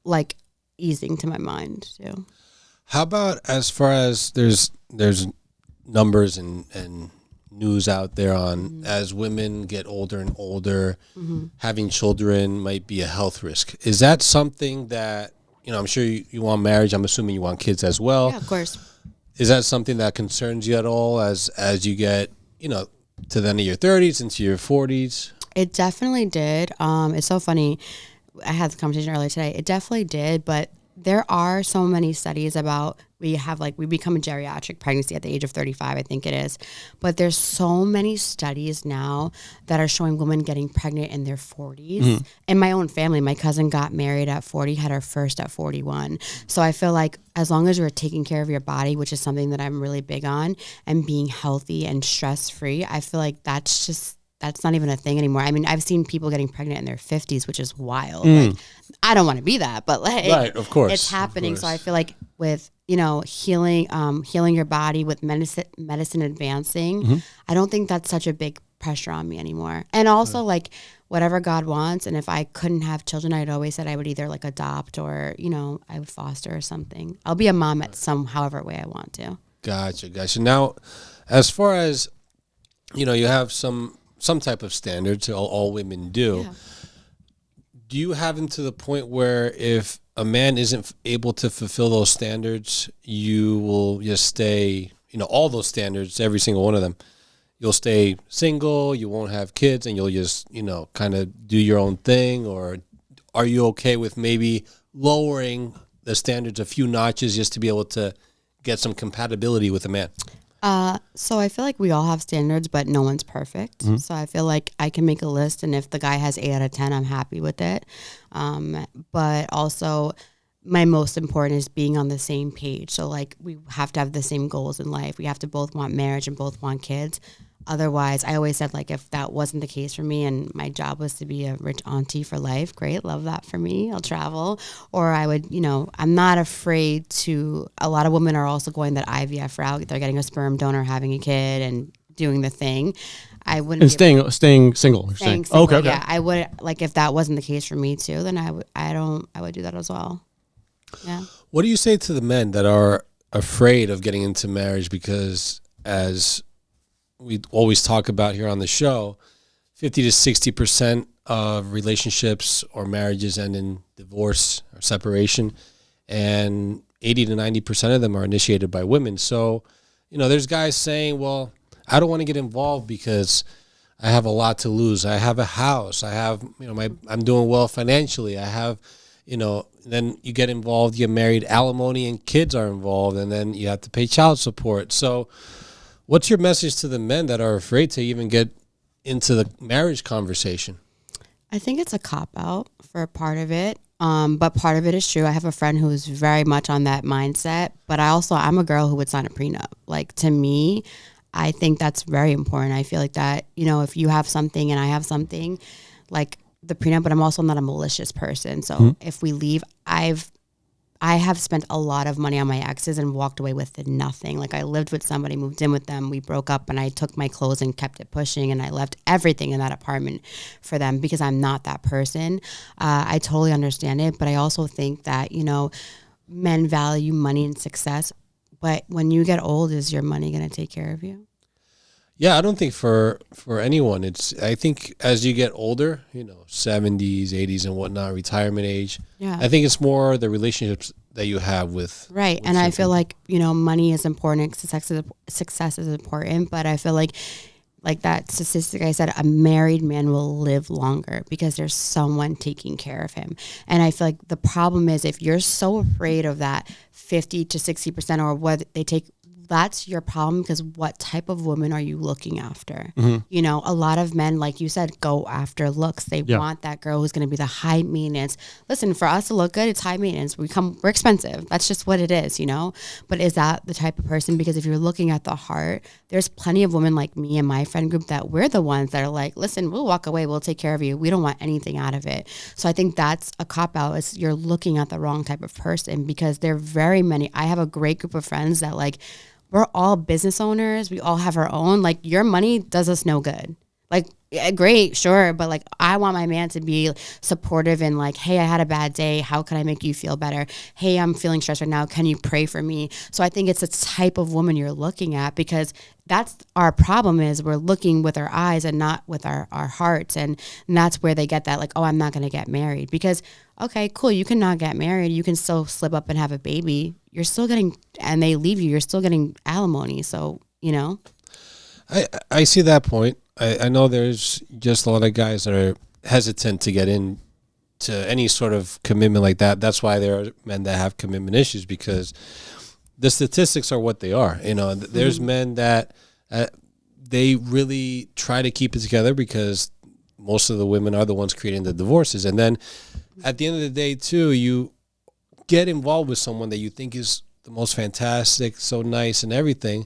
like easing to my mind too. How about as far as there's numbers and news out there on as women get older and older, having children might be a health risk. Is that something that, you know, I'm sure you want marriage. I'm assuming you want kids as well. Yeah, of course. Is that something that concerns you at all as you get, you know, to the end of your 30s, into your 40s? It definitely did. It's so funny. I had the conversation earlier today. It definitely did, but there are so many studies about we become a geriatric pregnancy at the age of 35, I think it is. But there's so many studies now that are showing women getting pregnant in their 40s. In my own family, my cousin got married at 40, had her first at 41. So I feel like as long as you're taking care of your body, which is something that I'm really big on, and being healthy and stress-free, I feel like that's not even a thing anymore. I mean, I've seen people getting pregnant in their 50s, which is wild. Like, I don't want to be that, but like, right, of course, it's happening. So I feel like with, you know, healing your body with medicine advancing, I don't think that's such a big pressure on me anymore. And also like whatever God wants. And if I couldn't have children, I'd always said I would either like adopt or, I would foster or something. I'll be a mom at however way I want to. Gotcha. Now, as far as, you have some type of standards, all women do. Yeah. Do you have them to the point where if a man isn't able to fulfill those standards, you will just stay, all those standards, every single one of them, you'll stay single, you won't have kids, and you'll just, kind of do your own thing? Or are you okay with maybe lowering the standards a few notches just to be able to get some compatibility with a man? So I feel like we all have standards, but no one's perfect. Mm-hmm. So I feel like I can make a list, and if the guy has 8 out of 10, I'm happy with it. But also my most important is being on the same page. So like we have to have the same goals in life. We have to both want marriage and both want kids. Otherwise, I always said, like, if that wasn't the case for me and my job was to be a rich auntie for life, great, love that for me. I'll travel. Or I would, I'm not afraid to, a lot of women are also going that IVF route. They're getting a sperm donor, having a kid and doing the thing. I wouldn't. And staying single. Staying single. Okay. Yeah, I would, like, if that wasn't the case for me too, then I would do that as well. Yeah. What do you say to the men that are afraid of getting into marriage? Because as we always talk about here on the show, 50 to 60% of relationships or marriages end in divorce or separation, and 80 to 90% of them are initiated by women. So, there's guys saying, well, I don't want to get involved because I have a lot to lose. I have a house. I have, I'm doing well financially. I have, then you get involved, you get married, alimony and kids are involved, and then you have to pay child support. So what's your message to the men that are afraid to even get into the marriage conversation? I think it's a cop-out for part of it, but part of it is true. I have a friend who is very much on that mindset, but I'm a girl who would sign a prenup. Like, to me, I think that's very important. I feel like that, if you have something and I have something, like the prenup, but I'm also not a malicious person. So if we leave, I have spent a lot of money on my exes and walked away with nothing. Like, I lived with somebody, moved in with them, we broke up, and I took my clothes and kept it pushing, and I left everything in that apartment for them because I'm not that person. I totally understand it, but I also think that, men value money and success, but when you get old, is your money going to take care of you? Yeah, I don't think for anyone. I think as you get older, 70s, 80s and whatnot, retirement age. Yeah. I think it's more the relationships that you have with. Right. And I feel like, money is important. Success is important. But I feel like that statistic I said, a married man will live longer because there's someone taking care of him. And I feel like the problem is if you're so afraid of that 50 to 60% or what they take, that's your problem, because what type of woman are you looking after? Mm-hmm. A lot of men, like you said, go after looks. They want that girl who's going to be the high maintenance. Listen, for us to look good, it's high maintenance. We're expensive. That's just what it is, But is that the type of person? Because if you're looking at the heart, there's plenty of women like me and my friend group that we're the ones that are like, listen, we'll walk away. We'll take care of you. We don't want anything out of it. So I think that's a cop-out. Is you're looking at the wrong type of person, because there are very many. I have a great group of friends that, like, we're all business owners. We all have our own. Like, your money does us no good. Like, yeah, great, sure. But, like, I want my man to be supportive and, like, hey, I had a bad day. How can I make you feel better? Hey, I'm feeling stressed right now. Can you pray for me? So I think it's a type of woman you're looking at, because that's our problem, is we're looking with our eyes and not with our hearts. And that's where they get that, like, oh, I'm not going to get married. Because, okay, cool, you can not get married. You can still slip up and have a baby. You're still getting, and they leave you, you're still getting alimony. So, I see that point. I know there's just a lot of guys that are hesitant to get into any sort of commitment like that. That's why there are men that have commitment issues, because the statistics are what they are. There's men that they really try to keep it together because most of the women are the ones creating the divorces. And then at the end of the day, too, you get involved with someone that you think is the most fantastic, so nice and everything,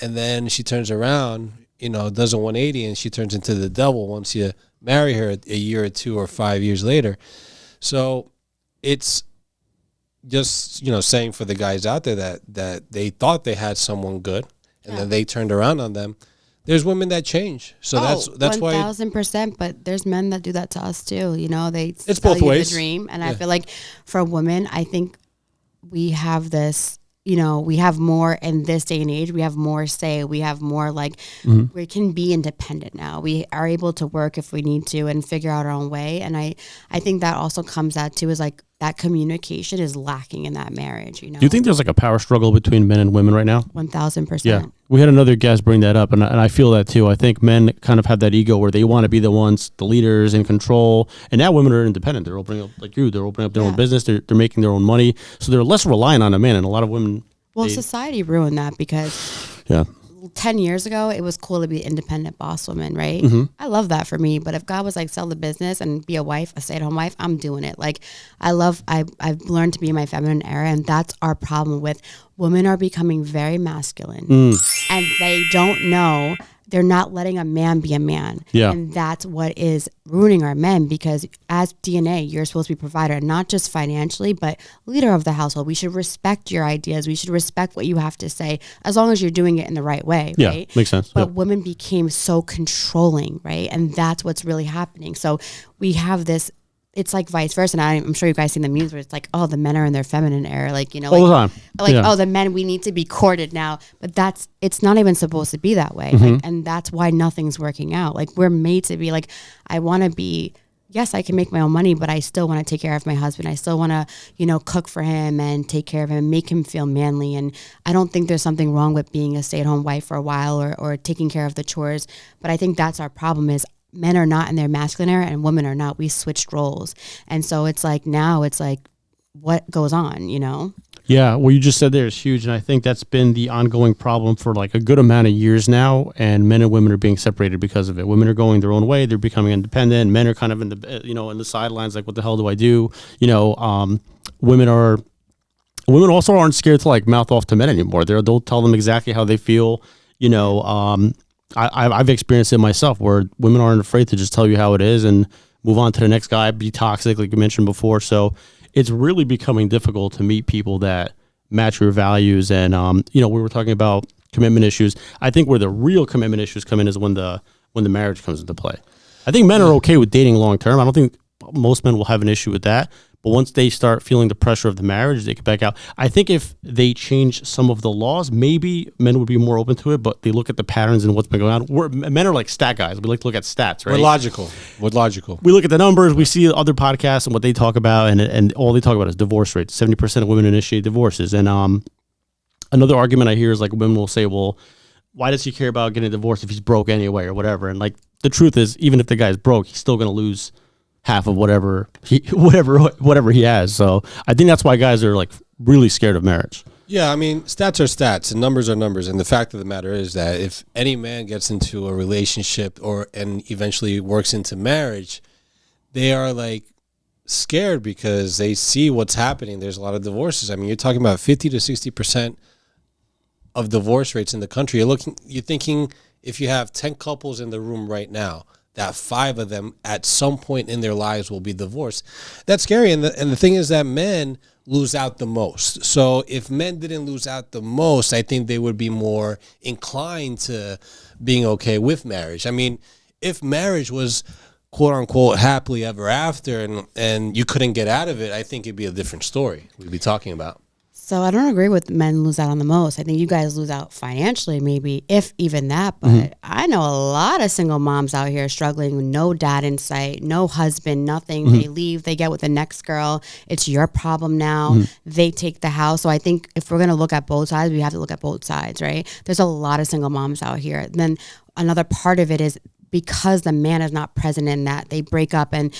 and then she turns around, does a 180, and she turns into the devil once you marry her a year or 2 or 5 years later. So it's just, saying for the guys out there that they thought they had someone good, and then they turned around on them. there's women that change. So that's why 1,000%. But there's men that do that to us too. You know, it's both ways. The dream, and I feel like for women, I think we have this. You know, we have more in this day and age. We have more say. We have more we can be independent now. We are able to work if we need to and figure out our own way. And I think that also comes out too is like that communication is lacking in that marriage. You know, Do you think there's like a power struggle between men and women right now? 1,000%. Yeah, we had another guest bring that up, and I feel that too. I think men kind of have that ego where they want to be the ones, the leaders in control, and now women are independent. They're opening up they're opening up their own business. They're making their own money, so they're less reliant on a man. And a lot of women. Well, society ruined that because 10 years ago, it was cool to be an independent boss woman, right? I love that for me. But if God was like, sell the business and be a wife, a stay-at-home wife, I'm doing it. Like, I've learned to be in my feminine era, and that's our problem with women are becoming very masculine. And they don't know, they're not letting a man be a man. Yeah. And that's what is ruining our men, because as DNA, you're supposed to be provider, not just financially, but leader of the household. We should respect your ideas. We should respect what you have to say, as long as you're doing it in the right way, right? Makes sense. But women became so controlling, right? And that's what's really happening. So we have this, it's like vice versa. And I'm sure you guys seen the memes where it's like, oh, the men are in their feminine era. Like, you know, all the time. Oh, the men, we need to be courted now. But it's not even supposed to be that way. Like, and that's why nothing's working out. Like, we're made to be like, I want to be, yes, I can make my own money, but I still want to take care of my husband. I still want to, you know, cook for him and take care of him, make him feel manly. And I don't think there's something wrong with being a stay-at-home wife for a while or taking care of the chores. But I think that's our problem is men are not in their masculine era and women are not. We switched roles. And so it's like now it's like what goes on, you know? Yeah, what you just said there is huge, and I think that's been the ongoing problem for like a good amount of years now, and men and women are being separated because of it. Women are going their own way, they're becoming independent. Men are kind of in the in the sidelines, like what the hell do I do? Women also aren't scared to like mouth off to men anymore. They'll tell them exactly how they feel. I've experienced it myself where women aren't afraid to just tell you how it is and move on to the next guy, be toxic, like you mentioned before. So it's really becoming difficult to meet people that match your values. And, we were talking about commitment issues. I think where the real commitment issues come in is when the marriage comes into play. I think men are okay with dating long term. I don't think most men will have an issue with that. But once they start feeling the pressure of the marriage, they can back out. I think if they change some of the laws, maybe men would be more open to it, but they look at the patterns and what's been going on. Men are like stat guys. We like to look at stats, right? We're logical. We look at the numbers. We see other podcasts and what they talk about, and all they talk about is divorce rates. 70% of women initiate divorces. And another argument I hear is like women will say, well, why does he care about getting divorced if he's broke anyway or whatever? And like the truth is, even if the guy's broke, he's still going to lose half of whatever he has. So I think that's why guys are like really scared of marriage. Yeah, I mean, stats are stats and numbers are numbers. And the fact of the matter is that if any man gets into a relationship and eventually works into marriage, they are like scared because they see what's happening. There's a lot of divorces. I mean, you're talking about 50 to 60% of divorce rates in the country. You're thinking if you have 10 couples in the room right now, that 5 of them at some point in their lives will be divorced. That's scary. And the thing is that men lose out the most. So if men didn't lose out the most, I think they would be more inclined to being okay with marriage. I mean, if marriage was quote unquote happily ever after and you couldn't get out of it, I think it'd be a different story we'd be talking about. So I don't agree with men lose out on the most. I think you guys lose out financially, maybe, if even that. But I know a lot of single moms out here struggling with no dad in sight, no husband, nothing. They leave, they get with the next girl. It's your problem now. They take the house. So I think if we're going to look at both sides, we have to look at both sides, right? There's a lot of single moms out here. And then another part of it is because the man is not present in that, they break up and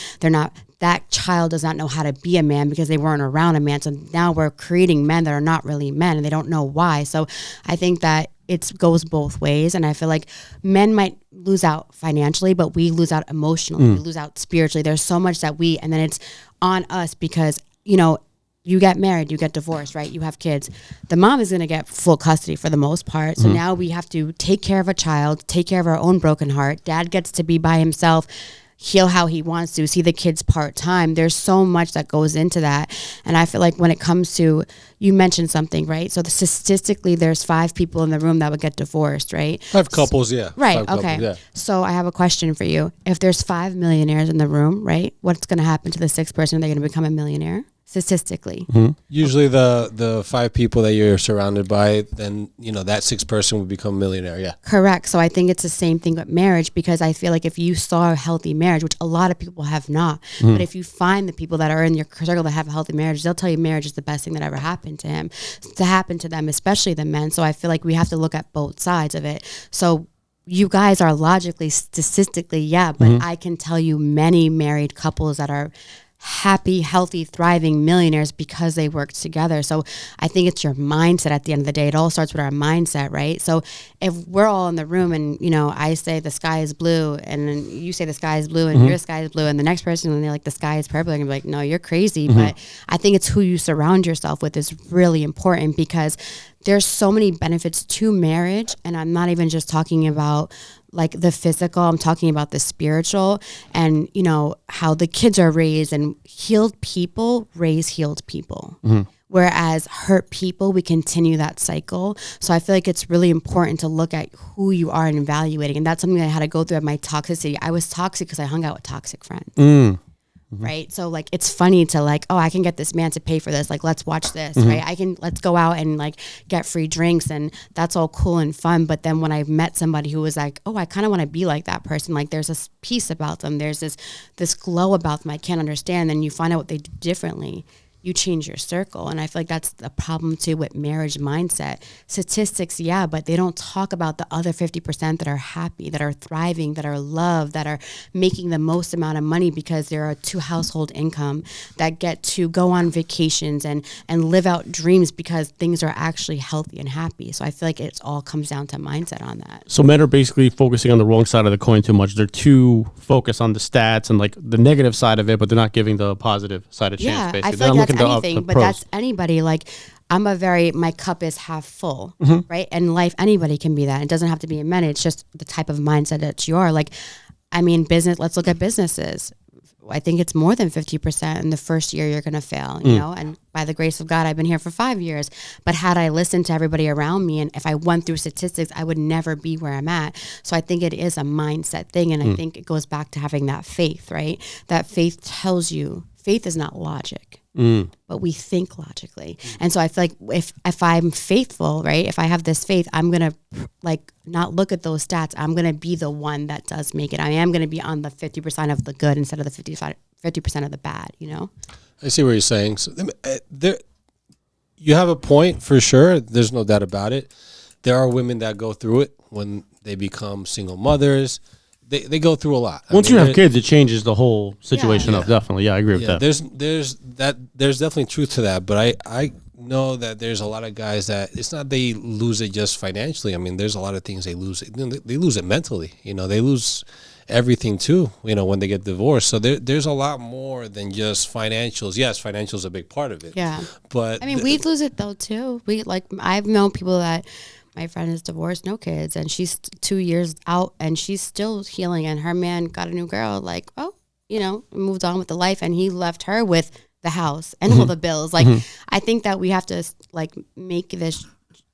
that child does not know how to be a man because they weren't around a man. So now we're creating men that are not really men and they don't know why. So I think that it goes both ways. And I feel like men might lose out financially, but we lose out emotionally. We lose out spiritually. There's so much that and then it's on us because, you get married, you get divorced, right? You have kids. The mom is going to get full custody for the most part. So now we have to take care of a child, take care of our own broken heart. Dad gets to be by himself. heal how he wants to, see the kids part-time. There's so much that goes into that. And I feel like when it comes to, you mentioned something, right? So statistically, there's 5 people in the room that would get divorced, right? 5 couples, yeah. Right, 5 okay. couples, yeah. So I have a question for you. If there's 5 millionaires in the room, right? What's going to happen to the 6th person? They're going to become a millionaire? Statistically. Usually the 5 people that you're surrounded by, then, that 6th person would become a millionaire. Yeah. Correct. So I think it's the same thing with marriage, because I feel like if you saw a healthy marriage, which a lot of people have not, but if you find the people that are in your circle that have a healthy marriage, they'll tell you marriage is the best thing that ever happened to happen to them, especially the men. So I feel like we have to look at both sides of it. So you guys are logically, statistically, yeah, but I can tell you many married couples that are happy, healthy, thriving millionaires because they work together. So I think it's your mindset at the end of the day. It all starts with our mindset, right? So if we're all in the room and, I say the sky is blue, and then you say the sky is blue and your sky is blue, and the next person, when they're like, the sky is purple, they're gonna be like, no, you're crazy. But I think it's who you surround yourself with is really important, because there's so many benefits to marriage. And I'm not even just talking about like the physical, I'm talking about the spiritual, and how the kids are raised, and healed people raise healed people. Whereas hurt people, we continue that cycle. So I feel like it's really important to look at who you are and evaluating. And that's something I had to go through at my toxicity. I was toxic because I hung out with toxic friends. Right. So like, it's funny to like, oh, I can get this man to pay for this. Like, let's watch this. Right. Let's go out and like get free drinks, and that's all cool and fun. But then when I met somebody who was like, oh, I kind of want to be like that person. Like, there's this peace about them. There's this glow about them I can't understand. Then you find out what they do differently. You change your circle. And I feel like that's the problem too with marriage mindset. Statistics, yeah, but they don't talk about the other 50% that are happy, that are thriving, that are loved, that are making the most amount of money because there are 2 household income, that get to go on vacations and live out dreams because things are actually healthy and happy. So I feel like it all comes down to mindset on that. So men are basically focusing on the wrong side of the coin too much. They're too focused on the stats and like the negative side of it, but they're not giving the positive side a chance. Basically, I feel like that's anything, but that's anybody. Like, my cup is half full, right? And life, anybody can be that. It doesn't have to be a men. It's just the type of mindset that you are. Like, business, let's look at businesses. I think it's more than 50% in the first year you're going to fail, and by the grace of God, I've been here for 5 years. But had I listened to everybody around me, and if I went through statistics, I would never be where I'm at. So I think it is a mindset thing. And I think it goes back to having that faith, right? That faith tells you, faith is not logic, but we think logically. And so I feel like if I'm faithful, right? If I have this faith, I'm going to like not look at those stats. I'm going to be the one that does make it. I am going to be on the 50% of the good instead of the 50% of the bad, I see what you're saying. So you have a point for sure. There's no doubt about it. There are women that go through it when they become single mothers. They go through a lot. Once you have kids, it changes the whole situation up. Definitely. Yeah, I agree with that. There's definitely truth to that. But I know that there's a lot of guys that it's not they lose it just financially. There's a lot of things they lose. They lose it mentally. They lose everything too, when they get divorced. So there's a lot more than just financials. Yes, financials a big part of it. Yeah. But we lose it though too. I've known people that, my friend is divorced, no kids, and she's 2 years out and she's still healing, and her man got a new girl, like, oh, moved on with the life, and he left her with the house and all the bills. Like, I think that we have to like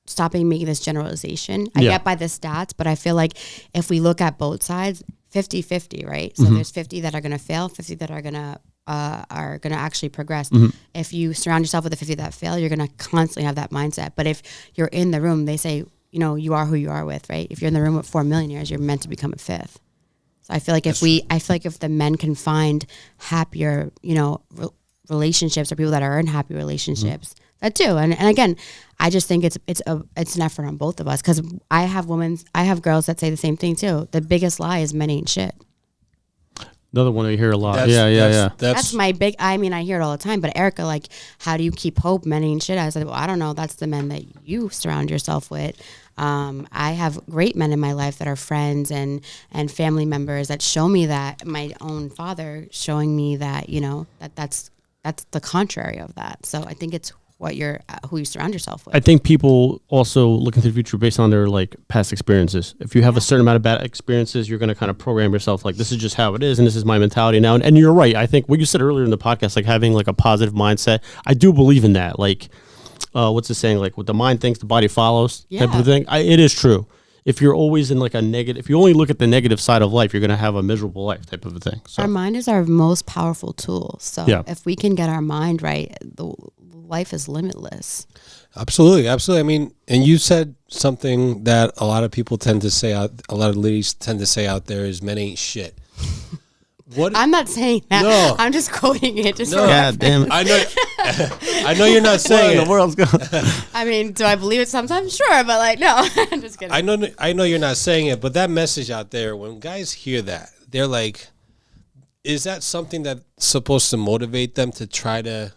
stop making this generalization. I get by the stats, but I feel like if we look at both sides, 50-50, right? So there's 50 that are going to fail, 50 that are going to actually progress. If you surround yourself with the 50 that fail, you're going to constantly have that mindset. But if you're in the room, they say, you are who you are with, right? If you're in the room with 4 millionaires, you're meant to become a 5th. So I feel like if the men can find happier, relationships, or people that are in happy relationships, that too. And again, I just think it's an effort on both of us, because I have girls that say the same thing too. The biggest lie is men ain't shit. Another one I hear a lot. That's my big, I hear it all the time. But Erika, like, how do you keep hope? Men ain't shit. I said, well, I don't know. That's the men that you surround yourself with. I have great men in my life that are friends and family members that show me that. My own father showing me that, that's the contrary of that. So I think it's who you surround yourself with. I think people also look into the future based on their like past experiences. If you have a certain amount of bad experiences, you're going to kind of program yourself like this is just how it is, and this is my mentality now. And you're right. I think what you said earlier in the podcast, like having like a positive mindset, I do believe in that. Like, what's the saying? Like, what the mind thinks, the body follows. Type of thing. It is true. If you're always in like a negative, if you only look at the negative side of life, you're going to have a miserable life type of a thing. So our mind is our most powerful tool. So if we can get our mind right, the life is limitless. Absolutely. I mean, and you said something that a lot of people tend to say out, a lot of ladies tend to say out there is men ain't shit. What? I'm not saying that. No. I'm just quoting it. Just God damn it. I know you're not saying the world's going. I mean, do I believe it sometimes? Sure, but like, no. I'm just kidding. I know you're not saying it, but that message out there, when guys hear that, they're like, is that something that's supposed to motivate them to try to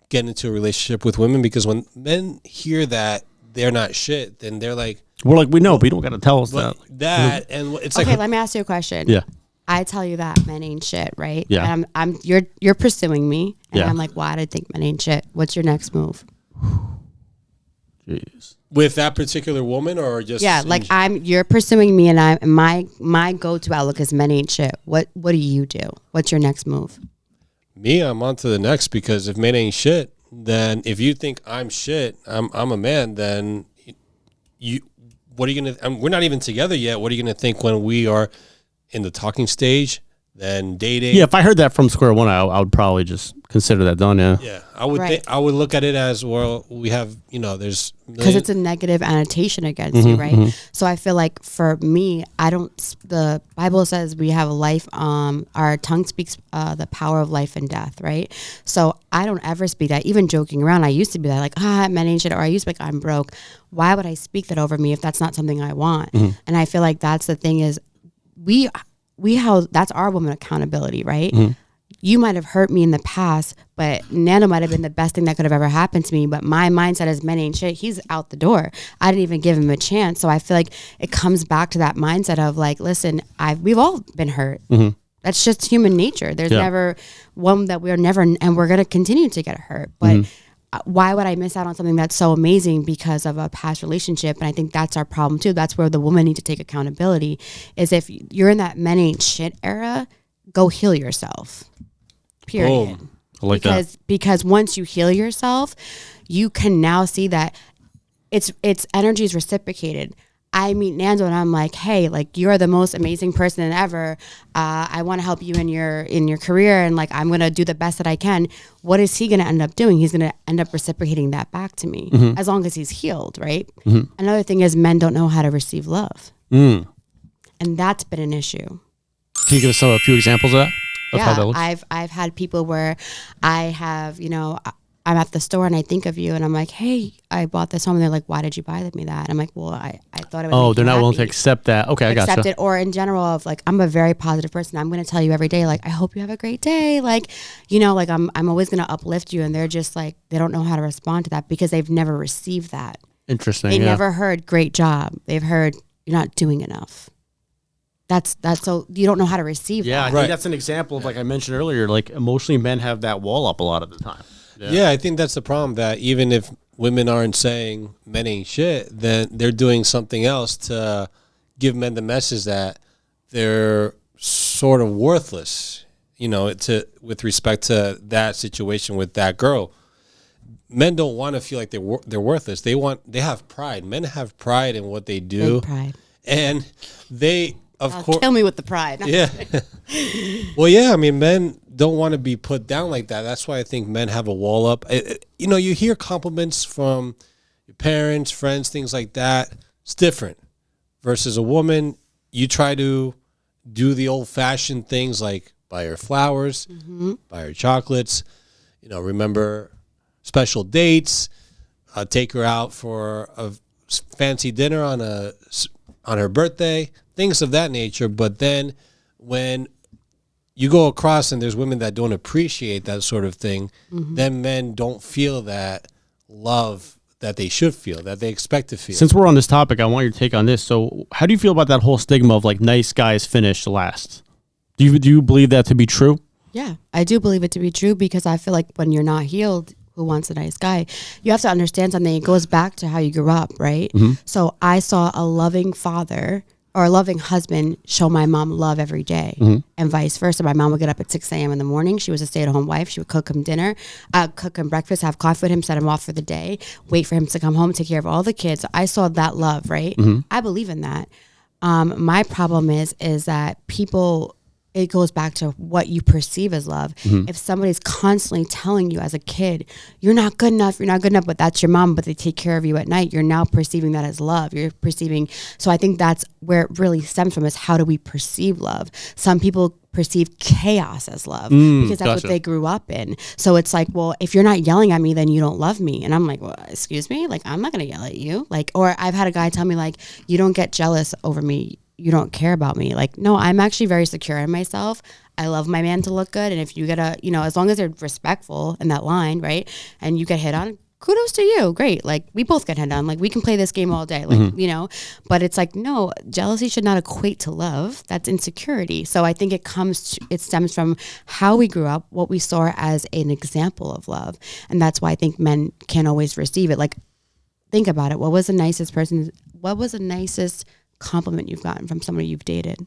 get into a relationship with women? Because when men hear that they're not shit, then they're like, we're like, we know, but you don't got to tell us that. And it's like, okay, let me ask you a question. Yeah. I tell you that men ain't shit, right? Yeah. And you're pursuing me, and I'm like, why do I think men ain't shit? What's your next move? Jeez. With that particular woman, or just you're pursuing me, and my go-to outlook is men ain't shit. What do you do? What's your next move? Me, I'm on to the next, because if men ain't shit, then if you think I'm shit, I'm a man, then what are you gonna? We're not even together yet. What are you gonna think when we are in the talking stage, then dating? Yeah, if I heard that from square one, I would probably just consider that done. Yeah, I would. I would look at it as, well, we have, there's because it's a negative annotation against you, right? So I feel like for me, the Bible says we have life. Our tongue speaks the power of life and death, right? So I don't ever speak that. Even joking around, I used to be that, like, men ain't shit, or I used to be like, I'm broke. Why would I speak that over me if that's not something I want? And I feel like that's the thing is, that's our woman accountability, right? You might have hurt me in the past, but Nando might have been the best thing that could have ever happened to me. But my mindset is men ain't shit. He's out the door. I didn't even give him a chance. So I feel like it comes back to that mindset of like, listen, we've all been hurt. That's just human nature. There's never one that we're never, and we're going to continue to get hurt. But why would I miss out on something that's so amazing because of a past relationship? And I think that's our problem too. That's where the woman needs to take accountability, is if you're in that men ain't shit era, go heal yourself. Period. Boom. I like that. Because once you heal yourself, you can now see that it's energy is reciprocated. I meet Nando and I'm like, hey, like, you're the most amazing person ever. I want to help you in your career, and like, I'm gonna do the best that I can. What is he gonna end up doing? He's gonna end up reciprocating that back to me, as long as he's healed, right? Another thing is, men don't know how to receive love, and that's been an issue. Can you give us a few examples of that? How that looks? I've had people where I have, I'm at the store and I think of you and I'm like, hey, I bought this home. And they're like, why did you buy me that? And I'm like, well, I thought it would. Oh, they're not willing to accept that. Okay, I gotcha. It, or in general of like, I'm a very positive person. I'm going to tell you every day, like, I hope you have a great day. Like, like I'm always going to uplift you. And they're just like, they don't know how to respond to that because they've never received that. Interesting. They never heard great job. They've heard you're not doing enough. That's so you don't know how to receive that. I think that's an example of, like I mentioned earlier, like emotionally men have that wall up a lot of the time. Yeah, I think that's the problem, that even if women aren't saying men ain't shit, then they're doing something else to give men the message that they're sort of worthless, with respect to that situation with that girl. Men don't want to feel like they're worthless. They have pride. Men have pride in what they do. Big pride. And they, of course, kill me with the pride. Yeah. Well, yeah. I mean, men don't want to be put down like that. That's why I think men have a wall up. You hear compliments from your parents, friends, things like that. It's different. Versus a woman, you try to do the old-fashioned things like buy her flowers, buy her chocolates. Remember special dates. Take her out for a fancy dinner on her birthday. Things of that nature. But then when you go across and there's women that don't appreciate that sort of thing, then men don't feel that love that they should feel, that they expect to feel. Since we're on this topic, I want your take on this. So how do you feel about that whole stigma of like nice guys finish last? Do you believe that to be true? Yeah, I do believe it to be true because I feel like when you're not healed, who wants a nice guy. You have to understand something. It goes back to how you grew up, right? So I saw a loving father or a loving husband show my mom love every day, and vice versa. My mom would get up at 6 a.m. in the morning. She was a stay-at-home wife. She would cook him dinner, cook him breakfast, have coffee with him, set him off for the day, wait for him to come home, take care of all the kids. I saw that love, right? I believe in that. My problem is that people, it goes back to what you perceive as love. If somebody's constantly telling you as a kid, you're not good enough, but that's your mom, but they take care of you at night, you're now perceiving that as love. You're perceiving, so I think that's where it really stems from, is how do we perceive love? Some people perceive chaos as love because that's what they grew up in. So it's like, well, if you're not yelling at me, then you don't love me. And I'm like, well, excuse me? Like, I'm not going to yell at you. Like, or I've had a guy tell me, like, you don't get jealous over me. You don't care about me. Like, no, I'm actually very secure in myself. I love my man to look good. And if you get a, as long as they're respectful in that line, right? And you get hit on, kudos to you. Great. Like, we both get hit on. Like, we can play this game all day. Like, but it's like, no, jealousy should not equate to love. That's insecurity. So I think it stems from how we grew up, what we saw as an example of love. And that's why I think men can't always receive it. Like, think about it. What was the nicest compliment you've gotten from somebody you've dated?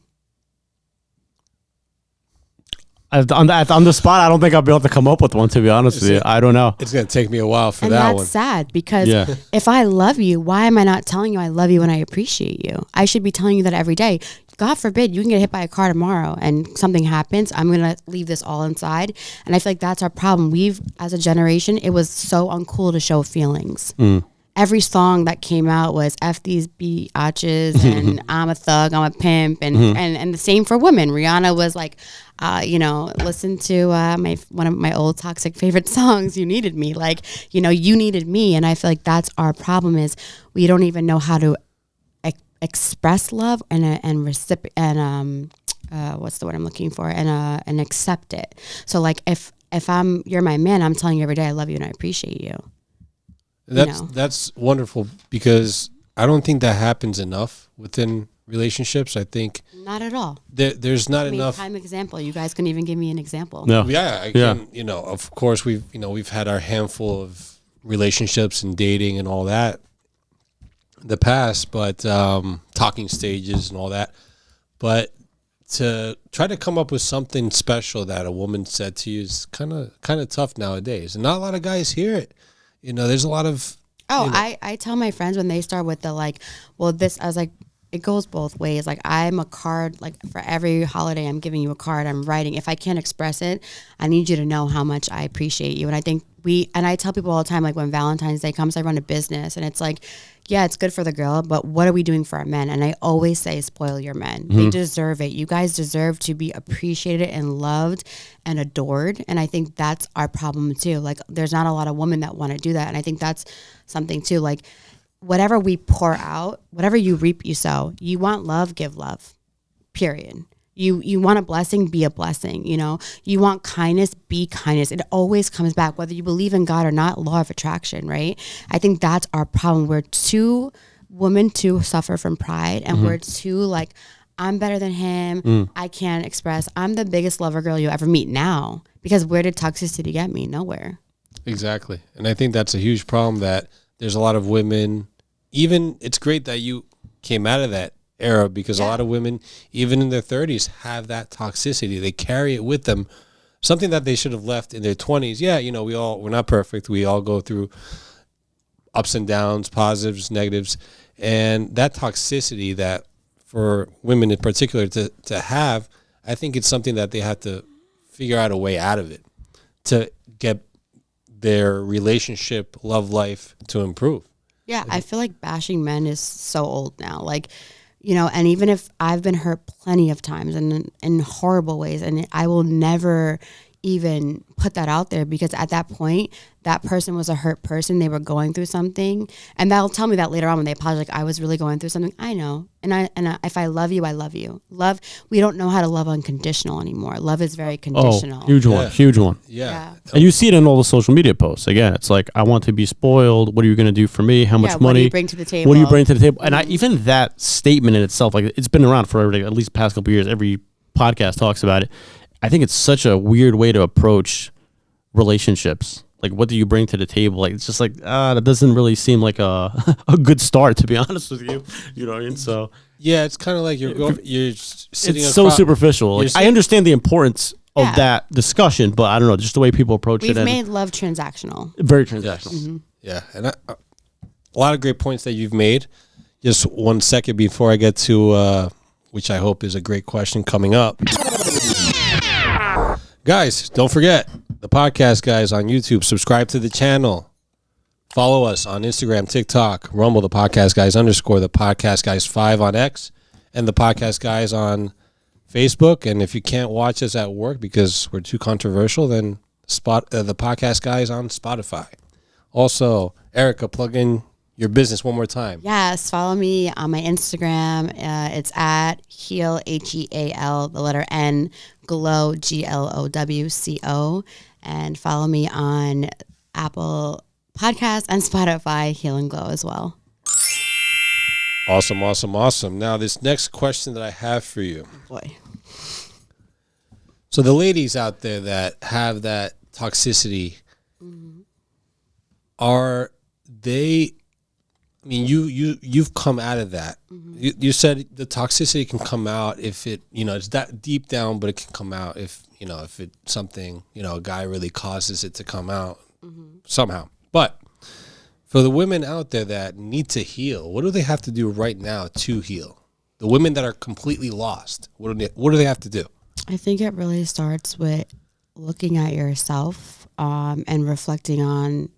On the spot, I don't think I'll be able to come up with one, to be honest with you. I don't know. It's going to take me a while for and that one. one. That's sad, because if I love you, why am I not telling you I love you and I appreciate you? I should be telling you that every day. God forbid you can get hit by a car tomorrow and something happens. I'm going to leave this all inside. And I feel like that's our problem. As a generation, it was so uncool to show feelings. Every song that came out was F these biatches and I'm a thug, I'm a pimp. And the same for women. Rihanna was like, listen to one of my old toxic favorite songs, You Needed Me. Like, you needed me. And I feel like that's our problem, is we don't even know how to express love and what's the word I'm looking for? And accept it. So like if you're my man, I'm telling you every day I love you and I appreciate you. That's wonderful, because I don't think that happens enough within relationships. I think not at all. There's not enough. Prime example. You guys couldn't even give me an example. No. Yeah, I can. Of course we've had our handful of relationships and dating and all that in the past, but talking stages and all that. But to try to come up with something special that a woman said to you is kind of tough nowadays, and not a lot of guys hear it. There's a lot of... I tell my friends when they start with the like, well, I was like, it goes both ways. Like, I'm a card, like for every holiday, I'm giving you a card, I'm writing. If I can't express it, I need you to know how much I appreciate you. And I think I tell people all the time, like when Valentine's Day comes, I run a business and it's like, yeah, it's good for the girl, but what are we doing for our men? And I always say, spoil your men. They deserve it. You guys deserve to be appreciated and loved and adored. And I think that's our problem too. Like, there's not a lot of women that want to do that. And I think that's something too. Like, whatever we pour out, whatever you reap, you sow. You want love, give love, period. You want a blessing, be a blessing. You want kindness, be kindness. It always comes back, whether you believe in God or not. Law of attraction, right? I think that's our problem. We're women too suffer from pride, and we're too like, I'm better than him. I can't express. I'm the biggest lover girl you ever meet now, because where did toxicity get me? Nowhere. Exactly, and I think that's a huge problem. That there's a lot of women. Even it's great that you came out of that era, because a lot of women, even in their 30s, have that toxicity. They carry it with them, something that they should have left in their 20s. Yeah, we're not perfect. We all go through ups and downs, positives, negatives, and that toxicity that for women in particular to have, I think it's something that they have to figure out a way out of it to get their relationship, love life to improve. Yeah, I feel like bashing men is so old now. Like, and even if I've been hurt plenty of times and in horrible ways, and I will never even put that out there, because at that point, that person was a hurt person. They were going through something, and they'll tell me that later on when they apologize. Like, I was really going through something. I know, and if I love you, I love you. Love. We don't know how to love unconditional anymore. Love is very conditional. Oh, huge one. Yeah. And you see it in all the social media posts. Again, it's like, I want to be spoiled. What are you going to do for me? How much money? What do you bring to the table? What do you bring to the table? And even that statement in itself, like, it's been around for at least the past couple of years. Every podcast talks about it. I think it's such a weird way to approach relationships. Like, what do you bring to the table? Like, it's just like, that doesn't really seem like a a good start, to be honest with you. You know what I mean? So Yeah, it's kind of like you're sitting. it's so superficial. Like, I understand the importance of that discussion, but I don't know, just the way people approach We've it. made love transactional. Very transactional. Yeah, and a lot of great points that you've made. Just 1 second before I get to, which I hope is a great question coming up. Guys, don't forget, the podcast guys on YouTube, subscribe to the channel. Follow us on Instagram, TikTok, Rumble, the podcast guys _ the podcast guys 5 on X, and the podcast guys on Facebook. And if you can't watch us at work because we're too controversial, then the podcast guys on Spotify. Also, Erika, plug in your business one more time. Yes, follow me on my Instagram. It's at Heal, HEAL, the letter N, Glow, GLOWCO. And follow me on Apple Podcasts and Spotify, Heal and Glow as well. Awesome, awesome, awesome. Now, this next question that I have for you. Boy. So the ladies out there that have that toxicity, are they... I mean, you've come out of that. You said the toxicity can come out if it, it's that deep down, but it can come out if it's something, a guy really causes it to come out somehow. But for the women out there that need to heal, what do they have to do right now to heal? The women that are completely lost, what do they have to do? I think it really starts with looking at yourself and reflecting on.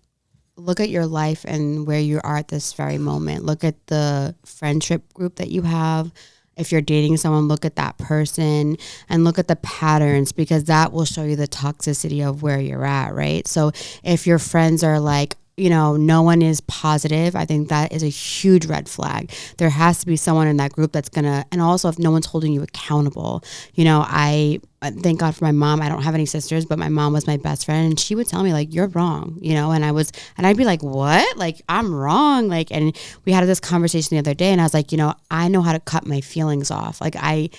Look at your life and where you are at this very moment. Look at the friendship group that you have. If you're dating someone, look at that person and look at the patterns, because that will show you the toxicity of where you're at, right? So if your friends are like, no one is positive, I think that is a huge red flag. There has to be someone in that group that's gonna, and also if no one's holding you accountable. I thank God for my mom. I don't have any sisters, but my mom was my best friend, and she would tell me like, you're wrong, and I'd be like, what? Like, I'm wrong. Like, and we had this conversation the other day, and I was like, I know how to cut my feelings off. Like, I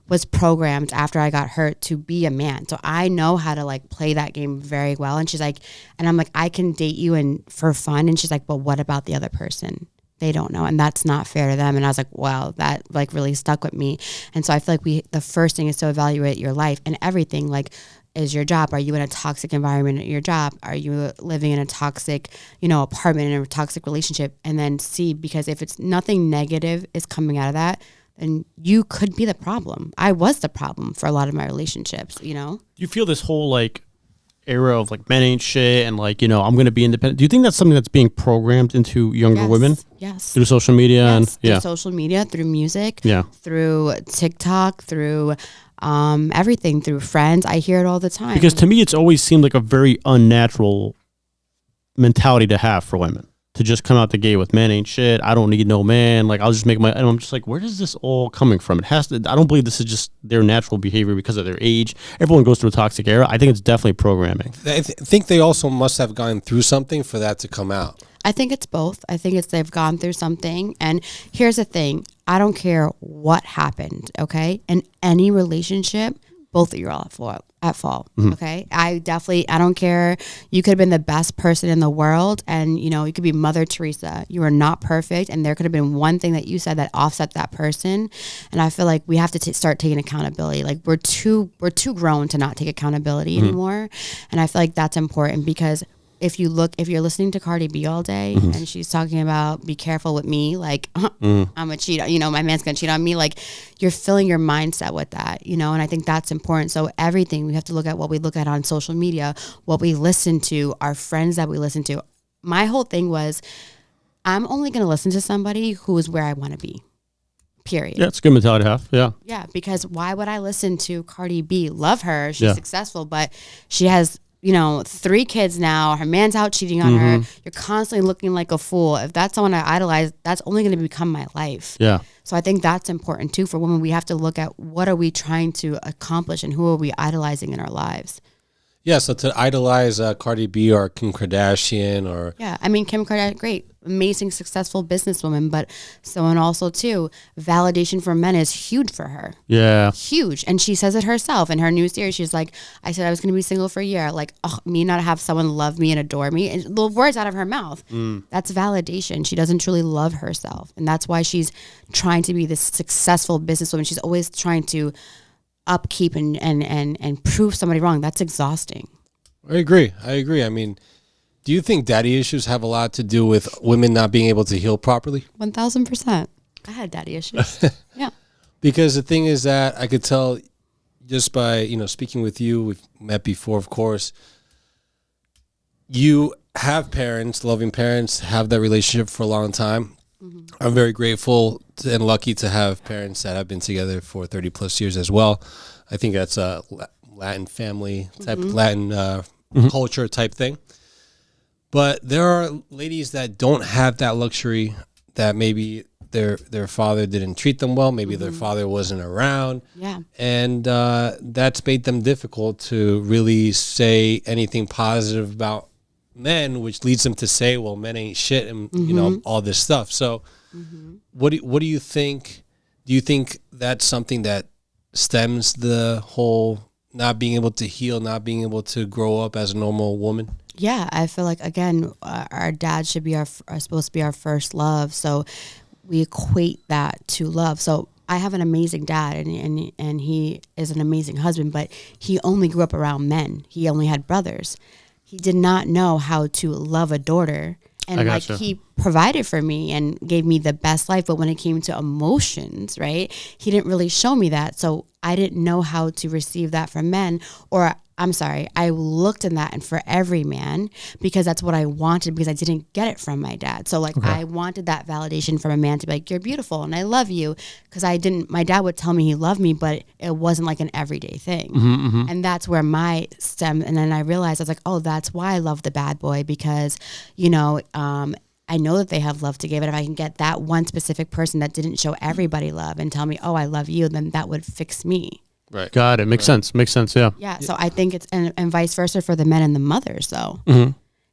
was programmed after I got hurt to be a man. So I know how to like play that game very well. And she's like, and I'm like, I can date you and for fun. And she's like, but what about the other person? They don't know. And that's not fair to them. And I was like, wow, that like really stuck with me. And so I feel like the first thing is to evaluate your life and everything. Like, is your job, are you in a toxic environment at your job? Are you living in a toxic, apartment, in a toxic relationship? And then see, because if it's nothing negative is coming out of that, and you could be the problem. I was the problem for a lot of my relationships, Do you feel this whole like era of like men ain't shit and like, I'm going to be independent? Do you think that's something that's being programmed into younger women? Yes. Through social media? Through social media, through music, yeah, through TikTok, through everything, through friends. I hear it all the time. Because to me, it's always seemed like a very unnatural mentality to have for women. To just come out the gate with men ain't shit. I don't need no man. Like, I'll just make and I'm just like, where is this all coming from? It has to, I don't believe this is just their natural behavior because of their age. Everyone goes through a toxic era. I think it's definitely programming. I think they also must have gone through something for that to come out. I think it's both. I think they've gone through something. And here's the thing. I don't care what happened, okay? In any relationship, both of you are at fault, okay? I don't care. You could have been the best person in the world, and, you could be Mother Teresa. You are not perfect, and there could have been one thing that you said that offset that person. And I feel like we have to start taking accountability. Like, we're too grown to not take accountability anymore. And I feel like that's important, because if you're listening to Cardi B all day and she's talking about be careful with me, like I'm a cheater, my man's gonna cheat on me, like you're filling your mindset with that, and I think that's important. So everything, we have to look at what we look at on social media, what we listen to, our friends that we listen to. My whole thing was, I'm only gonna listen to somebody who is where I want to be. Period. Yeah, it's a good mentality to have. Yeah. Yeah, because why would I listen to Cardi B? Love her, she's successful, but she has 3 kids now. Her man's out cheating on her. You're constantly looking like a fool. If that's someone I idolize, that's only going to become my life. Yeah. So I think that's important too for women. We have to look at what are we trying to accomplish and who are we idolizing in our lives. Yeah, so to idolize Cardi B or Kim Kardashian or... Yeah, I mean, Kim Kardashian, great. amazing, successful businesswoman, but someone also too, validation from men is huge for her. Yeah. Huge. And she says it herself in her new series. She's like, I said I was going to be single for a year. Like, me not have someone love me and adore me. And the words out of her mouth, that's validation. She doesn't truly love herself. And that's why she's trying to be this successful businesswoman. She's always trying to upkeep and prove somebody wrong. That's exhausting. I agree. I mean, do you think daddy issues have a lot to do with women not being able to heal properly? 1000%. I had daddy issues. Yeah. Because the thing is that I could tell just by, speaking with you, we've met before, of course, you have parents, loving parents, have that relationship for a long time. Mm-hmm. I'm very grateful and lucky to have parents that have been together for 30 plus years as well. I think that's a Latin family type, Latin culture type thing. But there are ladies that don't have that luxury, that maybe their father didn't treat them well. Maybe their father wasn't around. Yeah. And that's made them difficult to really say anything positive about men, which leads them to say, well, men ain't shit and, all this stuff. So what do you think? Do you think that's something that stems the whole not being able to heal, not being able to grow up as a normal woman? Yeah, I feel like, again, our dad should be are supposed to be our first love. So we equate that to love. So I have an amazing dad, and he is an amazing husband, but he only grew up around men. He only had brothers. He did not know how to love a daughter. And like, he provided for me and gave me the best life. But when it came to emotions, right, he didn't really show me that. So I didn't know how to receive that from men, or I'm sorry, I looked in that and for every man, because that's what I wanted, because I didn't get it from my dad. So like, I wanted that validation from a man to be like, you're beautiful and I love you. Because my dad would tell me he loved me, but it wasn't like an everyday thing. And that's where my stem. And then I realized, I was like, oh, that's why I love the bad boy, because, I know that they have love to give. And if I can get that one specific person that didn't show everybody love and tell me, oh, I love you, then that would fix me. Right. Got it. Makes sense. Makes sense. Yeah. Yeah. So I think it's, and vice versa for the men and the mothers, though.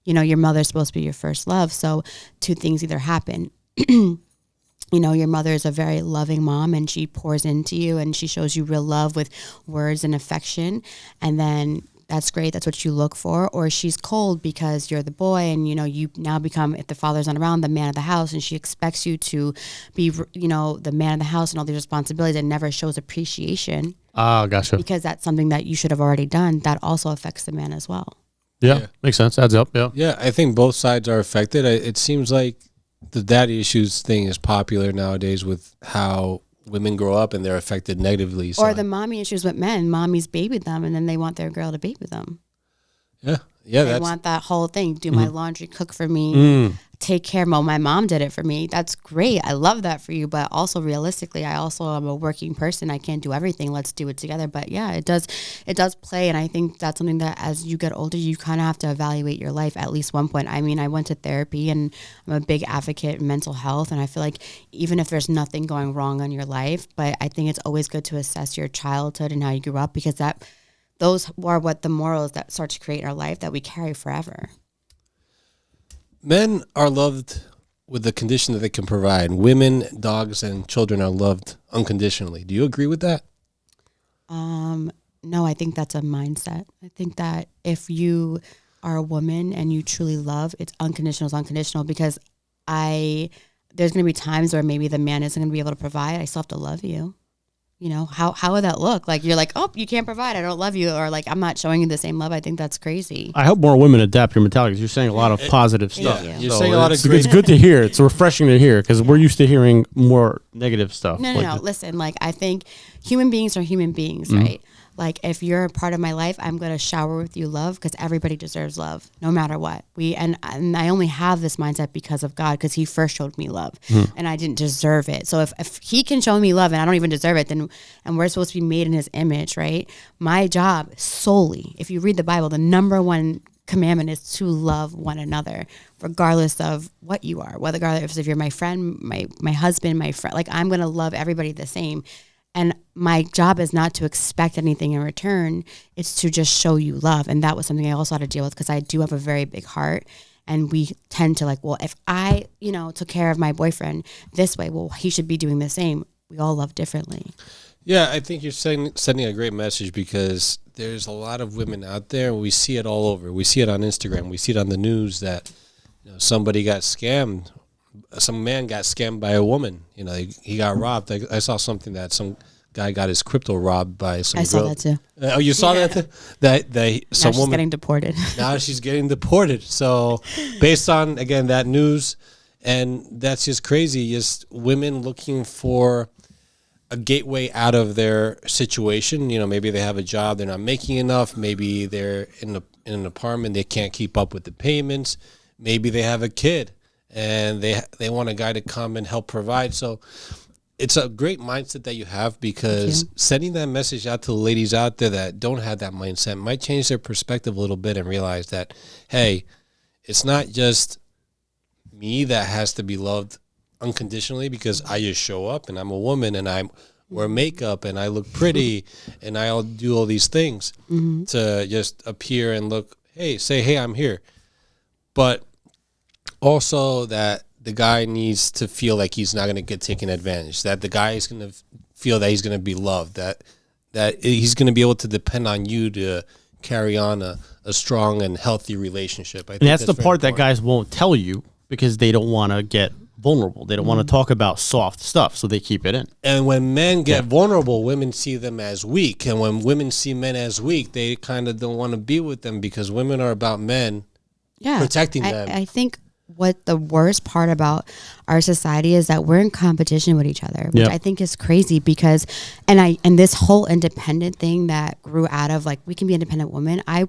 Your mother's supposed to be your first love. So two things either happen. Your mother is a very loving mom, and she pours into you and she shows you real love with words and affection. And then that's great. That's what you look for. Or she's cold because you're the boy, and, you now become, if the father's not around, the man of the house, and she expects you to be, the man of the house and all these responsibilities, and never shows appreciation. Ah, gotcha. Because that's something that you should have already done. That also affects the man as well. Yeah. Makes sense. Adds up. Yeah. Yeah, I think both sides are affected. It seems like the daddy issues thing is popular nowadays with how women grow up and they're affected negatively. So or the mommy issues with men. Mommies baby them, and then they want their girl to baby them. Yeah. They want that whole thing. Do my laundry, cook for me, take care. My mom did it for me. That's great. I love that for you. But also realistically, I also am a working person. I can't do everything. Let's do it together. But yeah, it does play. And I think that's something that as you get older, you kind of have to evaluate your life at least one point. I mean, I went to therapy, and I'm a big advocate in mental health. And I feel like even if there's nothing going wrong in your life, but I think it's always good to assess your childhood and how you grew up, because those are what the morals that start to create in our life that we carry forever. Men are loved with the condition that they can provide. Women, dogs, and children are loved unconditionally. Do you agree with that? No, I think that's a mindset. I think that if you are a woman and you truly love, it's unconditional, because there's going to be times where maybe the man isn't going to be able to provide. I still have to love you. How would that look? Like, you're like, oh, you can't provide, I don't love you, or like, I'm not showing you the same love. I think that's crazy. I hope more women adapt your mentality, because you're saying a lot of positive stuff. You're saying a lot of great. It's good to hear. It's refreshing to hear, because we're used to hearing more negative stuff. No. Listen, like, I think human beings are human beings, right? Like, if you're a part of my life, I'm going to shower with you love, because everybody deserves love, no matter what. And I only have this mindset because of God, because he first showed me love, and I didn't deserve it. So if he can show me love and I don't even deserve it, then, and we're supposed to be made in his image, right? My job solely, if you read the Bible, the number one commandment is to love one another, regardless of what you are, if you're my friend, my husband, my friend, like, I'm going to love everybody the same. And my job is not to expect anything in return. It's to just show you love. And that was something I also had to deal with, because I do have a very big heart. And we tend to like, well, if I, took care of my boyfriend this way, well, he should be doing the same. We all love differently. Yeah, I think you're sending a great message, because there's a lot of women out there. We see it all over. We see it on Instagram. We see it on the news that somebody got scammed. Some man got scammed by a woman. He got robbed. I saw something that some guy got his crypto robbed by some girl. I saw that too. Oh, you saw that too? That some now she's getting deported. Now she's getting deported. So based on, again, that news, and that's just crazy. Just women looking for a gateway out of their situation. Maybe they have a job, they're not making enough. Maybe they're in an apartment, they can't keep up with the payments. Maybe they have a kid and they want a guy to come and help provide. So it's a great mindset that you have, because sending that message out to the ladies out there that don't have that mindset might change their perspective a little bit and realize that, hey, it's not just me that has to be loved unconditionally because I just show up and I'm a woman and I wear makeup and I look pretty and I'll do all these things to just appear and say, hey, I'm here. But also that the guy needs to feel like he's not going to get taken advantage, that the guy is going to feel that he's going to be loved, that he's going to be able to depend on you to carry on a strong and healthy relationship. And that's the part that guys won't tell you, because they don't want to get vulnerable. They don't want to talk about soft stuff, so they keep it in. And when men get vulnerable, women see them as weak. And when women see men as weak, they kind of don't want to be with them, because women are about men protecting them. I think what the worst part about our society is that we're in competition with each other, which I think is crazy, because and this whole independent thing that grew out of like, we can be independent women, I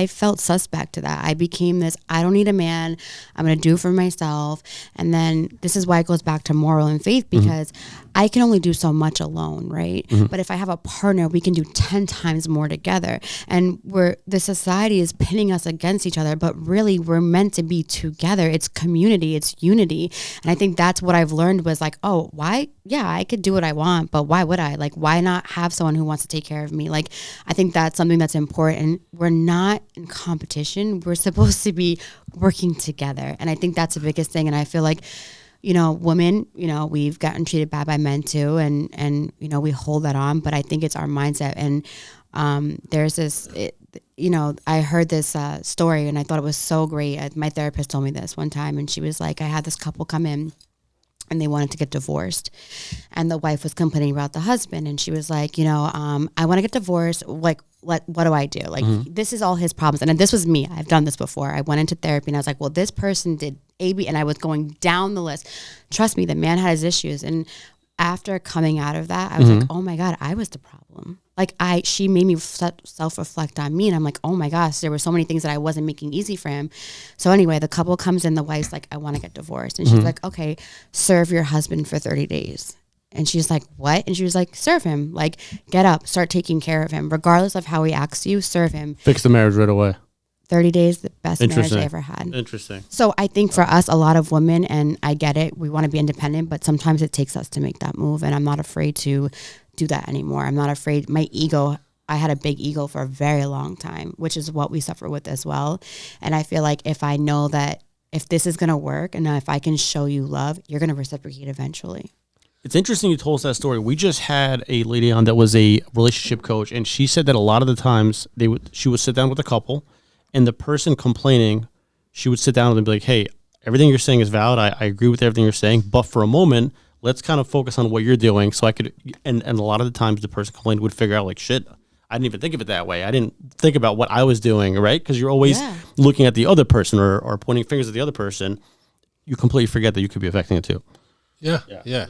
felt suspect to that. I became this, I don't need a man, I'm going to do it for myself. And then this is why it goes back to moral and faith, because I can only do so much alone, right? But if I have a partner, we can do 10 times more together. And the society is pitting us against each other, but really we're meant to be together. It's community, it's unity. And I think that's what I've learned was like, oh, why? Yeah, I could do what I want, but why would I? Like, why not have someone who wants to take care of me? Like, I think that's something that's important. And we're not in competition. We're supposed to be working together. And I think that's the biggest thing. And I feel like, women, we've gotten treated bad by men too. And we hold that on, but I think it's our mindset. And there's this, I heard this story and I thought it was so great. My therapist told me this one time, and she was like, I had this couple come in and they wanted to get divorced, and the wife was complaining about the husband, and she was like, I want to get divorced. Like, what do I do? Like, this is all his problems. And this was me. I've done this before. I went into therapy and I was like, well, this person did AB, and I was going down the list. Trust me, the man had his issues. And after coming out of that, I was like, oh my God, I was the problem. Like she made me self-reflect on me. And I'm like, oh my gosh, there were so many things that I wasn't making easy for him. So anyway, the couple comes in, the wife's like, I want to get divorced. And she's like, okay, serve your husband for 30 days. And she's like, what? And she was like, serve him. Like, get up, start taking care of him. Regardless of how he acts to you, serve him. Fix the marriage right away. 30 days, the best marriage I ever had. Interesting. So I think for us, a lot of women, and I get it, we want to be independent, but sometimes it takes us to make that move. And I'm not afraid to do that anymore. I'm not afraid. My ego, I had a big ego for a very long time, which is what we suffer with as well. And I feel like if I know that if this is going to work and if I can show you love, you're going to reciprocate eventually. It's interesting you told us that story. We just had a lady on that was a relationship coach, and she said that a lot of the times she would sit down with a couple, and the person complaining, she would sit down with them and be like, hey, everything you're saying is valid. I agree with everything you're saying. But for a moment, let's kind of focus on what you're doing. So I could, and a lot of the times the person complaining would figure out like, shit, I didn't even think of it that way. I didn't think about what I was doing, right? Because you're always looking at the other person or pointing fingers at the other person. You completely forget that you could be affecting it too. Yeah.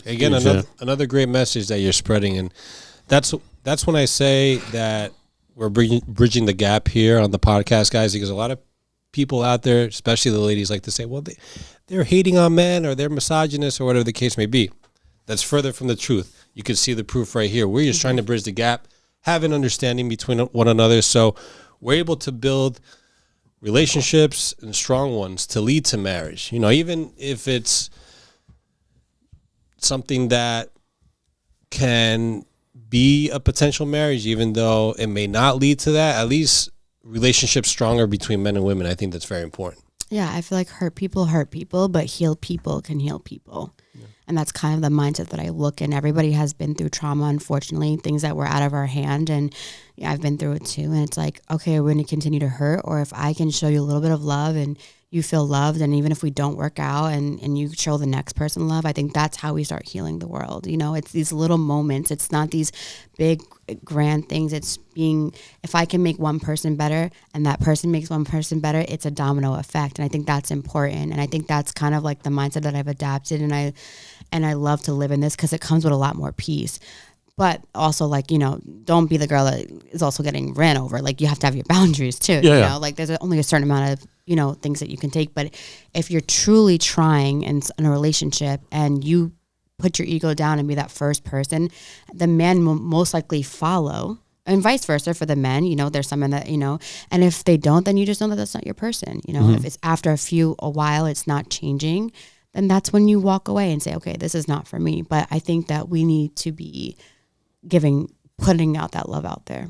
Again, another great message that you're spreading. And that's when I say that we're bridging the gap here on the podcast, guys, because a lot of people out there, especially the ladies, like to say, well, they're hating on men or they're misogynist or whatever the case may be. That's further from the truth. You can see the proof right here. We're just trying to bridge the gap, have an understanding between one another, so we're able to build relationships and strong ones to lead to marriage. Even if it's something that can be a potential marriage, even though it may not lead to that, at least relationships stronger between men and women. I think that's very important. Yeah, I feel like hurt people, but healed people can heal people. Yeah. And that's kind of the mindset that I look in. Everybody has been through trauma, unfortunately, things that were out of our hand. And yeah, I've been through it too. And it's like, okay, we're going to continue to hurt. Or if I can show you a little bit of love and you feel loved, and even if we don't work out and you show the next person love, I think that's how we start healing the world. You know, it's these little moments. It's not these big grand things. It's being, if I can make one person better and that person makes one person better, it's a domino effect. And I think that's important. And I think that's kind of like the mindset that I've adapted. And I love to live in this because it comes with a lot more peace. But also, like, you know, don't be the girl that is also getting ran over. Like, you have to have your boundaries too. Yeah, you know, like there's only a certain amount of, you know, things that you can take. But if you're truly trying in a relationship and you put your ego down and be that first person, the man will most likely follow, and vice versa for the men. You know, there's some men that, you know, and if they don't, then you just know that that's not your person. You know, if it's after a while, it's not changing, then that's when you walk away and say, okay, this is not for me. But I think that we need to be putting out that love out there.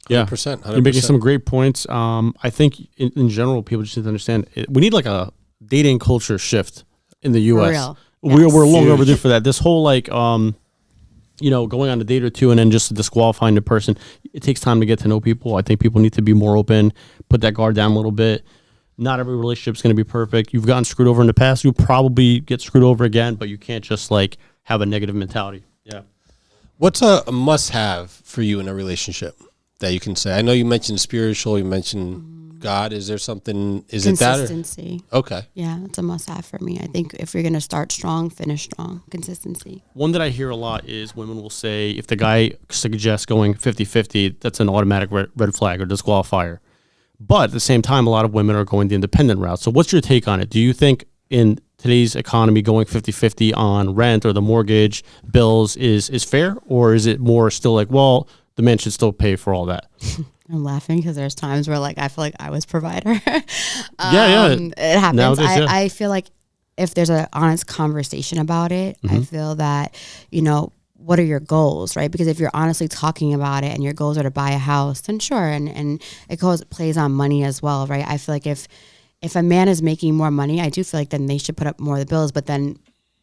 Yeah, 100%. You're making some great points. I think in general, people just need to understand we need like a dating culture shift in the U.S. Real. We're long overdue for that. This whole like, you know, going on a date or two and then just disqualifying the person. It takes time to get to know people. I think people need to be more open, put that guard down a little bit. Not every relationship is going to be perfect. You've gotten screwed over in the past. You'll probably get screwed over again, but you can't just like have a negative mentality. Yeah. What's a must-have for you in a relationship that you can say? I know you mentioned spiritual, you mentioned God. Is there something, is it that? Consistency. Okay. Yeah, it's a must-have for me. I think if you're going to start strong, finish strong. Consistency. One that I hear a lot is women will say if the guy suggests going 50-50, that's an automatic red flag or disqualifier. But at the same time, a lot of women are going the independent route. So what's your take on it? Do you think in today's economy going 50-50 on rent or the mortgage bills is fair? Or is it more still like, well, the man should still pay for all that? I'm laughing because there's times where like I feel like I was provider. Yeah. It happens. Nowadays, yeah. I feel like if there's an honest conversation about it, I feel that, you know, what are your goals, right? Because if you're honestly talking about it and your goals are to buy a house, then sure. And it plays on money as well, right? I feel like if a man is making more money, I do feel like then they should put up more of the bills. But then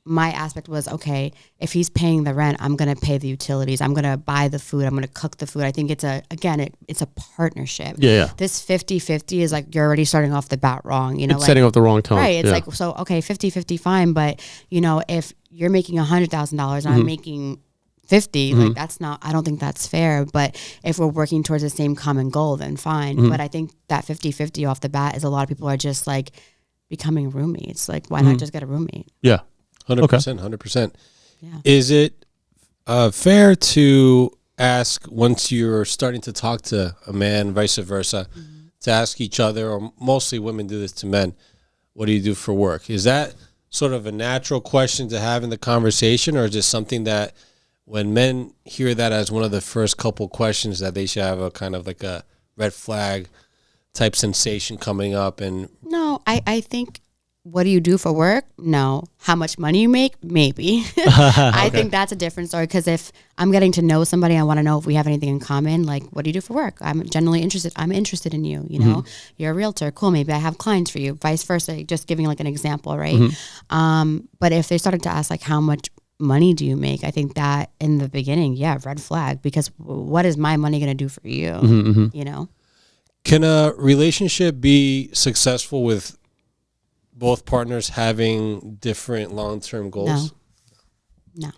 my aspect was, okay, if he's paying the rent, I'm going to pay the utilities. I'm going to buy the food. I'm going to cook the food. I think it's a partnership. Yeah. This 50-50 is like, you're already starting off the bat wrong. You know, It's like, setting off the wrong tone. right. It's like, so, okay, 50-50 fine. But, you know, if you're making $100,000 and I'm making 50, like that's not, I don't think that's fair. But if we're working towards the same common goal, then fine. But I think that 50-50 off the bat is a lot of people are just like becoming roommates. Like, why not just get a roommate? Yeah. 100%, 100%. Yeah. Is it fair to ask, once you're starting to talk to a man, vice versa, to ask each other, or mostly women do this to men, what do you do for work? Is that sort of a natural question to have in the conversation, or is this something that when men hear that as one of the first couple questions that they should have a kind of like a red flag type sensation coming up? And no, I think, what do you do for work? No. How much money you make? Maybe. I think that's a different story, because if I'm getting to know somebody, I want to know if we have anything in common. Like, what do you do for work? I'm generally interested. I'm interested in you. You know, you're a realtor. Cool. Maybe I have clients for you. Vice versa. Just giving like an example, right? But if they started to ask like, how much money do you make? I think that in the beginning, yeah, red flag, because what is my money going to do for you? You know? can a relationship be successful with both partners having different long-term goals? No.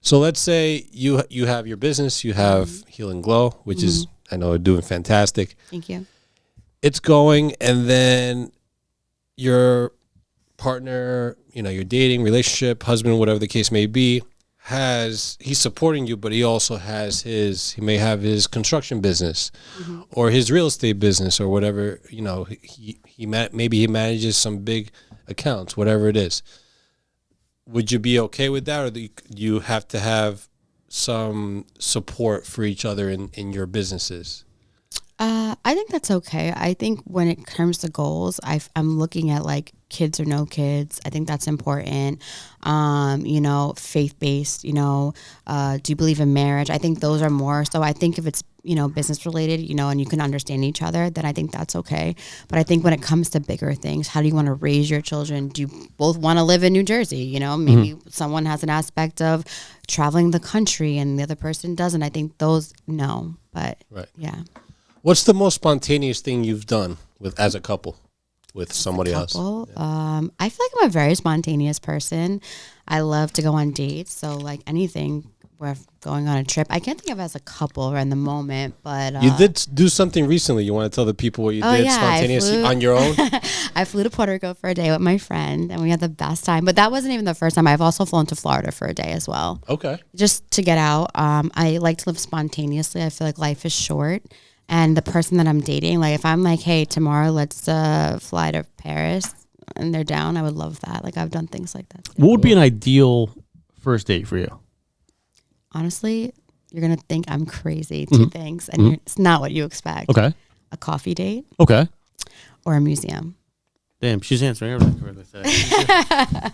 So let's say you have your business, you have Heal and Glow, which is, I know, doing fantastic. Thank you. It's going, and then your partner, your dating, relationship, husband, whatever the case may be, he's supporting you, but he also has he may have his construction business or his real estate business or whatever, maybe he manages some big accounts, whatever it is. Would you be okay with that, or do you have to have some support for each other in your businesses? I think that's okay. I think when it comes to goals, I'm looking at like kids or no kids. I think that's important. Faith-based, do you believe in marriage? I think those are more. So I think if it's, business related, and you can understand each other, then I think that's okay. But I think when it comes to bigger things, how do you want to raise your children? Do you both want to live in New Jersey? Maybe someone has an aspect of traveling the country and the other person doesn't. I think those, no. But yeah. What's the most spontaneous thing you've done as a couple with somebody else? Yeah. I feel like I'm a very spontaneous person. I love to go on dates. So like anything, we're going on a trip. I can't think of it as a couple right in the moment, but you did do something recently. You want to tell the people what you did spontaneously on your own? I flew to Puerto Rico for a day with my friend, and we had the best time. But that wasn't even the first time. I've also flown to Florida for a day as well. Okay. Just to get out. I like to live spontaneously. I feel like life is short. And the person that I'm dating, like if I'm like, hey, tomorrow let's fly to Paris, and they're down, I would love that. Like I've done things like that too. What would be an ideal first date for you? Honestly, you're going to think I'm crazy. Two things, and it's not what you expect. Okay. A coffee date. Okay. Or a museum. Damn, she's answering everything.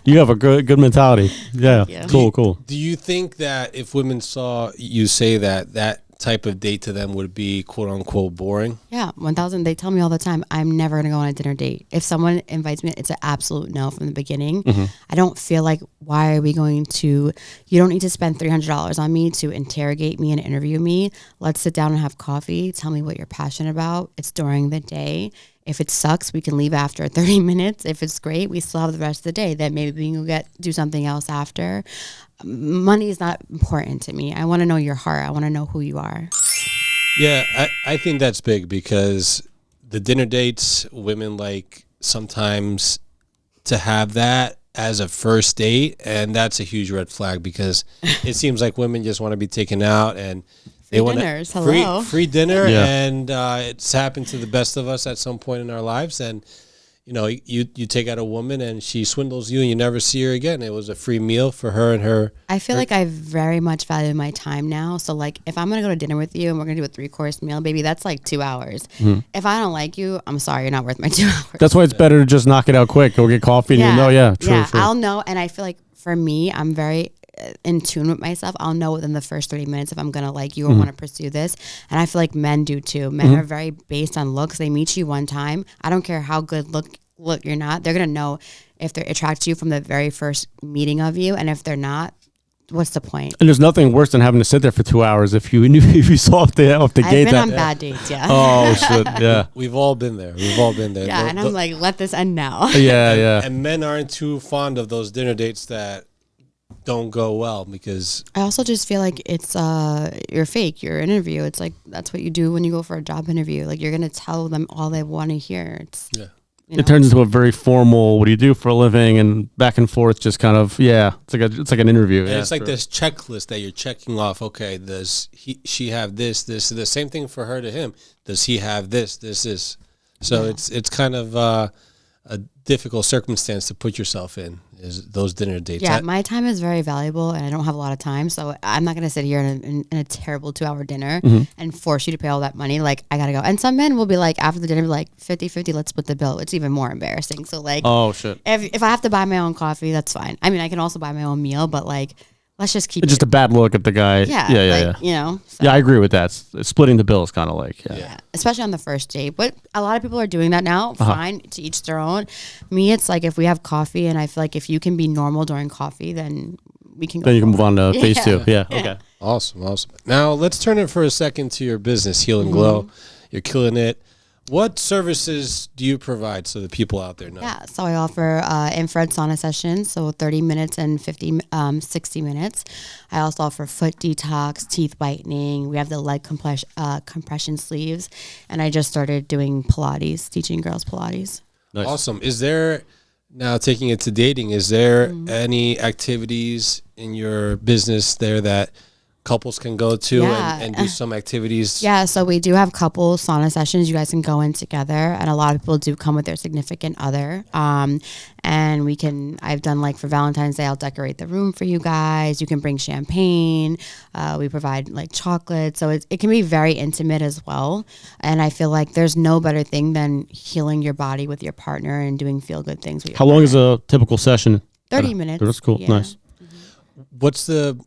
You have a good mentality. Yeah. Cool. Do you think that if women saw you say that type of date to them would be quote unquote boring? Yeah, 1,000. They tell me all the time, I'm never going to go on a dinner date. If someone invites me, it's an absolute no from the beginning. I don't feel like, why are we going to, you don't need to spend $300 on me to interrogate me and interview me. Let's sit down and have coffee. Tell me what you're passionate about. It's during the day. If it sucks, we can leave after 30 minutes. If it's great, we still have the rest of the day. Then maybe we can do something else after. Money is not important to me. I want to know your heart. I want to know who you are. Yeah, I think that's big because the dinner dates, women like sometimes to have that as a first date, and that's a huge red flag because it seems like women just want to be taken out and they want free dinner, and it's happened to the best of us at some point in our lives. And you take out a woman and she swindles you and you never see her again. It was a free meal for her and her. I feel like I very much value my time now. So like if I'm going to go to dinner with you and we're going to do a 3-course meal, baby, that's like 2 hours. If I don't like you, I'm sorry, you're not worth my 2 hours. That's why it's better to just knock it out quick. Go get coffee and you'll know. True. I'll know. And I feel like for me, I'm very in tune with myself. I'll know within the first 30 minutes if I'm going to like you or want to pursue this. And I feel like men do too. Men are very based on looks. They meet you one time. I don't care how good look you're not. They're going to know if they're attracted to you from the very first meeting of you. And if they're not, what's the point? And there's nothing worse than having to sit there for 2 hours if you saw off the gate. I've been on bad dates, yeah. Oh, shit, yeah. We've all been there. Yeah, and I'm like, let this end now. Yeah. And men aren't too fond of those dinner dates that don't go well because I also just feel like it's you're fake, your interview. It's like that's what you do when you go for a job interview. Like you're gonna tell them all they want to hear. It turns into a very formal, what do you do for a living, and back and forth, just kind of it's like an interview. And it's like this checklist that you're checking off. Okay, does she have this the same thing for her to him? Does he have this? So it's kind of a difficult circumstance to put yourself in, is those dinner dates. Yeah, my time is very valuable and I don't have a lot of time. So I'm not going to sit here in a terrible 2-hour dinner and force you to pay all that money. Like, I got to go. And some men will be like, after the dinner, like 50-50, let's split the bill. It's even more embarrassing. So like, oh shit. If I have to buy my own coffee, that's fine. I mean, I can also buy my own meal, but like, let's just keep it's just a bad look at the guy. Yeah. So. Yeah, I agree with that. Splitting the bill is kind of like, especially on the first date. But a lot of people are doing that now. Fine, to each their own. Me, it's like if we have coffee and I feel like if you can be normal during coffee, then we can go. Then you can move on to phase 2. Yeah. Okay. Awesome. Now let's turn it for a second to your business, Heal and Glow. You're killing it. What services do you provide so the people out there know? Yeah, so I offer infrared sauna sessions, so 30 minutes and 60 minutes. I also offer foot detox, teeth whitening. We have the leg compression sleeves. And I just started doing Pilates, teaching girls Pilates. Nice. Awesome. Is there, now taking it to dating, is there any activities in your business there that couples can go to Yeah. and do some activities? Yeah, so we do have couple sauna sessions you guys can go in together, and a lot of people do come with their significant other. And I've done like for Valentine's Day, I'll decorate the room for you guys. You can bring champagne. We provide like chocolate. So it can be very intimate as well. And I feel like there's no better thing than healing your body with your partner and doing feel good things with your How long is a typical session? 30 minutes. That's cool. Yeah. Nice. What's the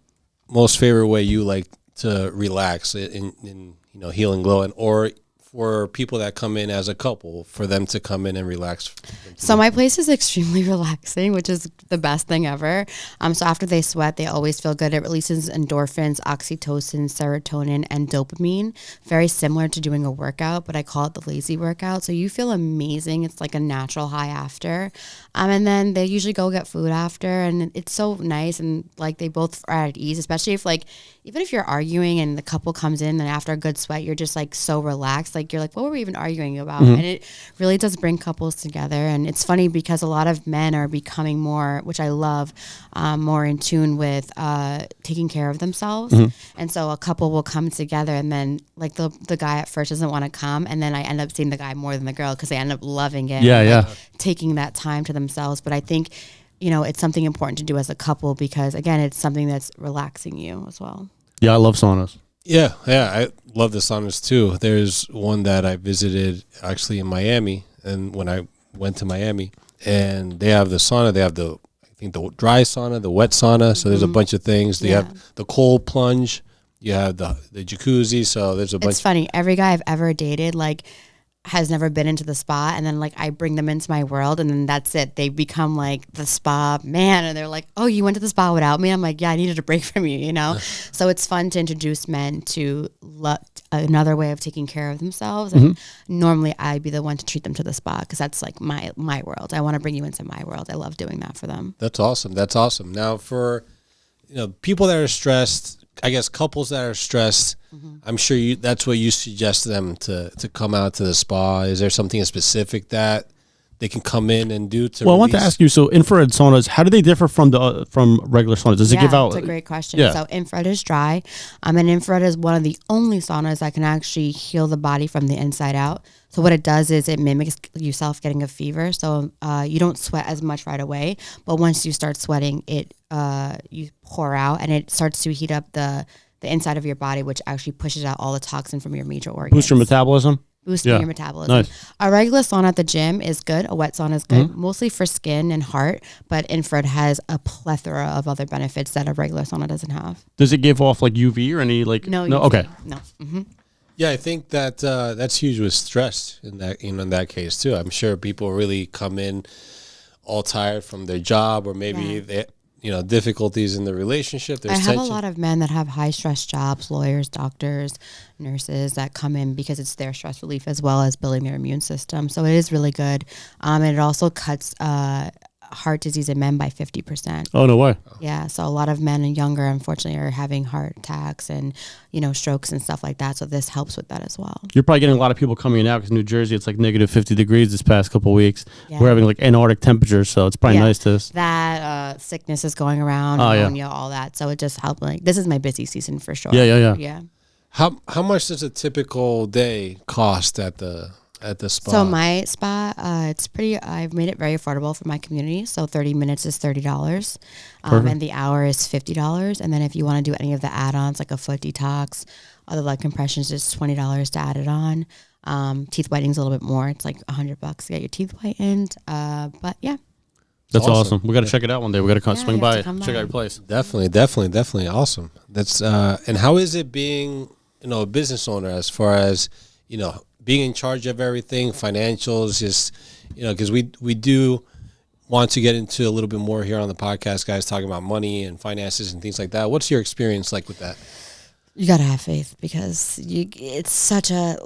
most favorite way you like to relax in Heal & Glow, and or for people that come in as a couple, for them to come in and relax? So my place is extremely relaxing, which is the best thing ever. So after they sweat, they always feel good. It releases endorphins, oxytocin, serotonin, and dopamine. Very similar to doing a workout, but I call it the lazy workout. So you feel amazing. It's like a natural high after. And then they usually go get food after, and it's so nice, and like they both are at ease, especially if like, even if you're arguing and the couple comes in and after a good sweat, you're just like so relaxed. Like you're like, what were we even arguing about? And it really does bring couples together. And it's funny because a lot of men are becoming more, which I love, more in tune with taking care of themselves. And so a couple will come together, and then like the guy at first doesn't want to come, and then I end up seeing the guy more than the girl because they end up loving it. Yeah, and, like, yeah. taking that time to themselves. But I think, it's something important to do as a couple because, again, it's something that's relaxing you as well. Yeah, I love saunas. Yeah, I love the saunas too. There's one that I visited actually in Miami, and when I went to Miami, and they have the sauna, they have the dry sauna, the wet sauna. So there's a bunch of things. They have the cold plunge. You have the jacuzzi. So there's a bunch. It's funny. Every guy I've ever dated, like, has never been into the spa, and then like I bring them into my world, and then that's it. They become like the spa man, and they're like, "Oh, you went to the spa without me?" I'm like, "Yeah, I needed a break from you," So it's fun to introduce men to another way of taking care of themselves. And normally I'd be the one to treat them to the spa because that's like my world. I want to bring you into my world. I love doing that for them. That's awesome. That's awesome. Now for people that are stressed, I guess couples that are stressed, I'm sure that's what you suggest them to come out to the spa. Is there something specific that they can come in and do to? Well, I want to ask you. So, infrared saunas, how do they differ from regular saunas? Does it give out? That's a great question. Yeah. So infrared is dry, and infrared is one of the only saunas that can actually heal the body from the inside out. So what it does is it mimics yourself getting a fever. So you don't sweat as much right away, but once you start sweating, you pour out, and it starts to heat up the inside of your body, which actually pushes out all the toxin from your major organs. Boost your metabolism? Boosting your metabolism. Nice. A regular sauna at the gym is good. A wet sauna is good, mostly for skin and heart, but infrared has a plethora of other benefits that a regular sauna doesn't have. Does it give off like UV or any like? No, No. UV. Okay. No. Yeah, I think that that's huge with stress in that case too. I'm sure people really come in all tired from their job, or maybe they difficulties in the relationship. There's I have tension. a lot of men that have high stress jobs, lawyers, doctors, nurses that come in because it's their stress relief as well as building their immune system. So it is really good. And it also cuts heart disease in men by 50%. Oh, no way. Yeah. So a lot of men and younger, unfortunately, are having heart attacks and, strokes and stuff like that. So this helps with that as well. You're probably getting a lot of people coming out because New Jersey, it's like negative 50 degrees this past couple of weeks. Yeah. We're having like Antarctic temperatures, so it's probably nice to. That sickness is going around, pneumonia, all that. So it just helped. Like, this is my busy season for sure. Yeah. How much does a typical day cost at the spa? So my spa, I've made it very affordable for my community. So 30 minutes is $30. And the hour is $50. And then if you want to do any of the add-ons, like a foot detox, other blood compressions, is $20 to add it on. Teeth whitening is a little bit more. It's like $100 to get your teeth whitened. But yeah. That's awesome. We got to check it out one day. We got to swing by it, check out your place. Definitely awesome. That's and how is it being, a business owner, as far as, being in charge of everything, financials, just, because we do want to get into a little bit more here on the podcast, guys, talking about money and finances and things like that. What's your experience like with that? You got to have faith because it's such a,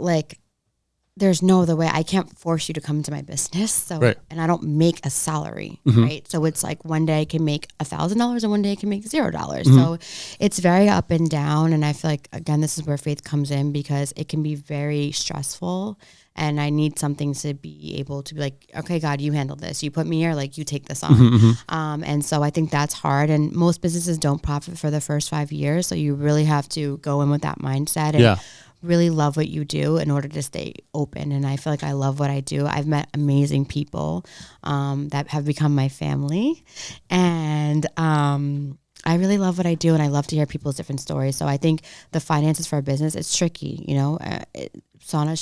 there's no other way. I can't force you to come to my business. So, Right. and I don't make a salary, Mm-hmm. right? So it's like one day I can make $1,000 and one day I can make $0. Mm-hmm. So it's very up and down. And I feel like, again, this is where faith comes in because it can be very stressful. And I need something to be able to be like, okay, God, you handle this. You put me here, like you take this on. Mm-hmm. And so I think that's hard. And most businesses don't profit for the first 5 years. So you really have to go in with that mindset and Yeah. really love what you do in order to stay open. And I feel like I love what I do. I've met amazing people that have become my family. And I really love what I do. And I love to hear people's different stories. So I think the finances for a business, it's tricky, you know. Sauna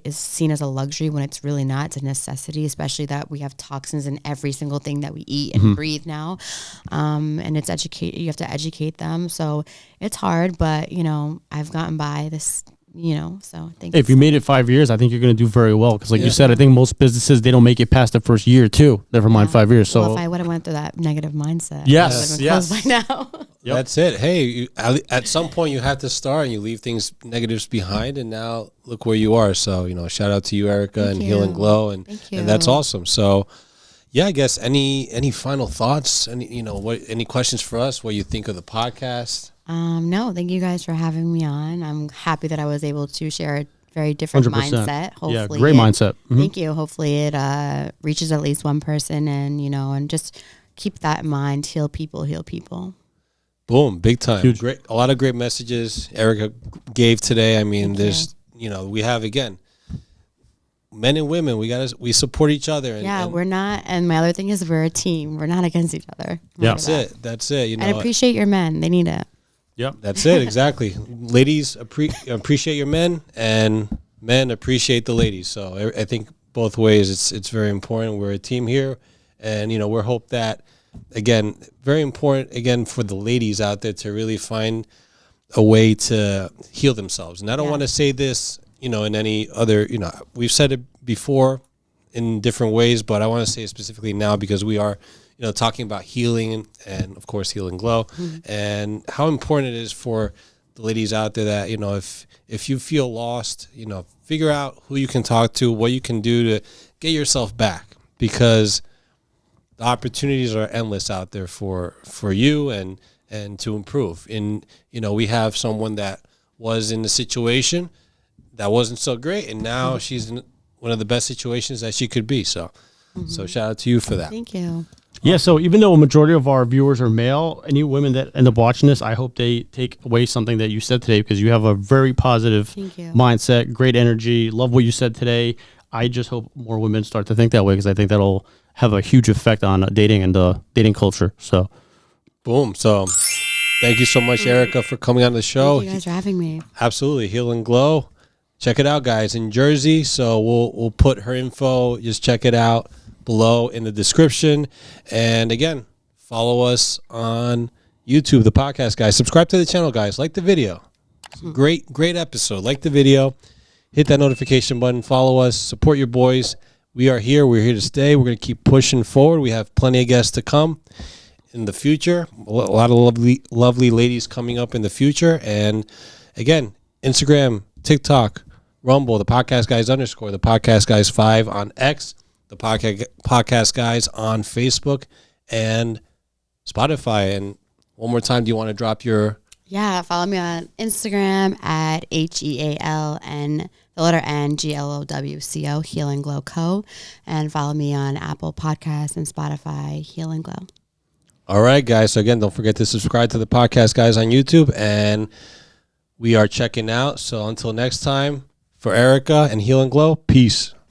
is seen as a luxury when it's really not. It's a necessity, especially that we have toxins in every single thing that we eat and breathe now. And it's you have to educate them. So it's hard, but you know, I've gotten by this, you know, so thank you. If you made it 5 years, I think you're going to do very well. Because like you said, I think most businesses, they don't make it past the first year too. Never mind 5 years. So Well, if I would have went through that negative mindset, Yes, I would have been yes. closed by now. Yep. That's it. Hey, at some point you have to start and you leave things negatives behind, and now look where you are. So, you know, shout out to you, Erika, and Heal and Glow, and Thank you. and that's awesome. So, yeah, I guess any final thoughts? Any questions for us? What you think of the podcast? No, thank you guys for having me on. I'm happy that I was able to share a very different 100%. mindset. Hopefully, Yeah, great mindset. Mhm. Thank you. Hopefully it reaches at least one person, and you know, and just keep that in mind. Heal people, heal people. Boom, big time. Huge. Great, a lot of great messages Erika gave today. I mean, Thank there's we have again men and women. We support each other. And, Yeah, and we're not. And my other thing is we're a team. We're not against each other. Yeah. that's it. You know, And appreciate your men. They need it. Yep. that's it exactly. Ladies appreciate your men, and men appreciate the ladies. So I think both ways it's very important. We're a team here, and you know we're hope that again very important again for the ladies out there to really find a way to heal themselves. And I don't Yeah. want to say this, you know, in any other, you know, we've said it before in different ways, but I want to say it specifically now because we are, you know, talking about healing and of course Heal and Glow, and how important it is for the ladies out there that, you know, if you feel lost, you know, figure out who you can talk to, what you can do to get yourself back, because the opportunities are endless out there for you and to improve. And, you know, we have someone that was in the situation that wasn't so great, and now she's in one of the best situations that she could be. So, so shout out to you for that. Thank you. Yeah, so even though a majority of our viewers are male, any women that end up watching this, I hope they take away something that you said today, because you have a very positive Thank you. mindset, great energy. Love what you said today. I just hope more women start to think that way, because I think that'll have a huge effect on dating and dating culture. So, Boom. So thank you so much, Erika, for coming on the show. Thank you guys for having me. Absolutely. Heal and Glow. Check it out, guys, in Jersey. So we'll put her info. Just check it out below in the description. And again, follow us on YouTube, the podcast guys. Subscribe to the channel, guys. Like the video. Great episode. Like the video. Hit that notification button. Follow us. Support your boys. We are here. We're here to stay. We're going to keep pushing forward. We have plenty of guests to come in the future. A lot of lovely ladies coming up in the future. And again, Instagram, TikTok, Rumble, the podcast guys _ the podcast guys 5 on X, the podcast guys on Facebook and Spotify. And one more time, do you want to drop your... Yeah, follow me on Instagram at HEALN, the letter N, GLOWCO, Heal and Glow Co. And follow me on Apple Podcasts and Spotify, Heal and Glow. All right, guys. So again, don't forget to subscribe to the podcast guys on YouTube. And we are checking out. So until next time, for Erika and Heal and Glow, peace.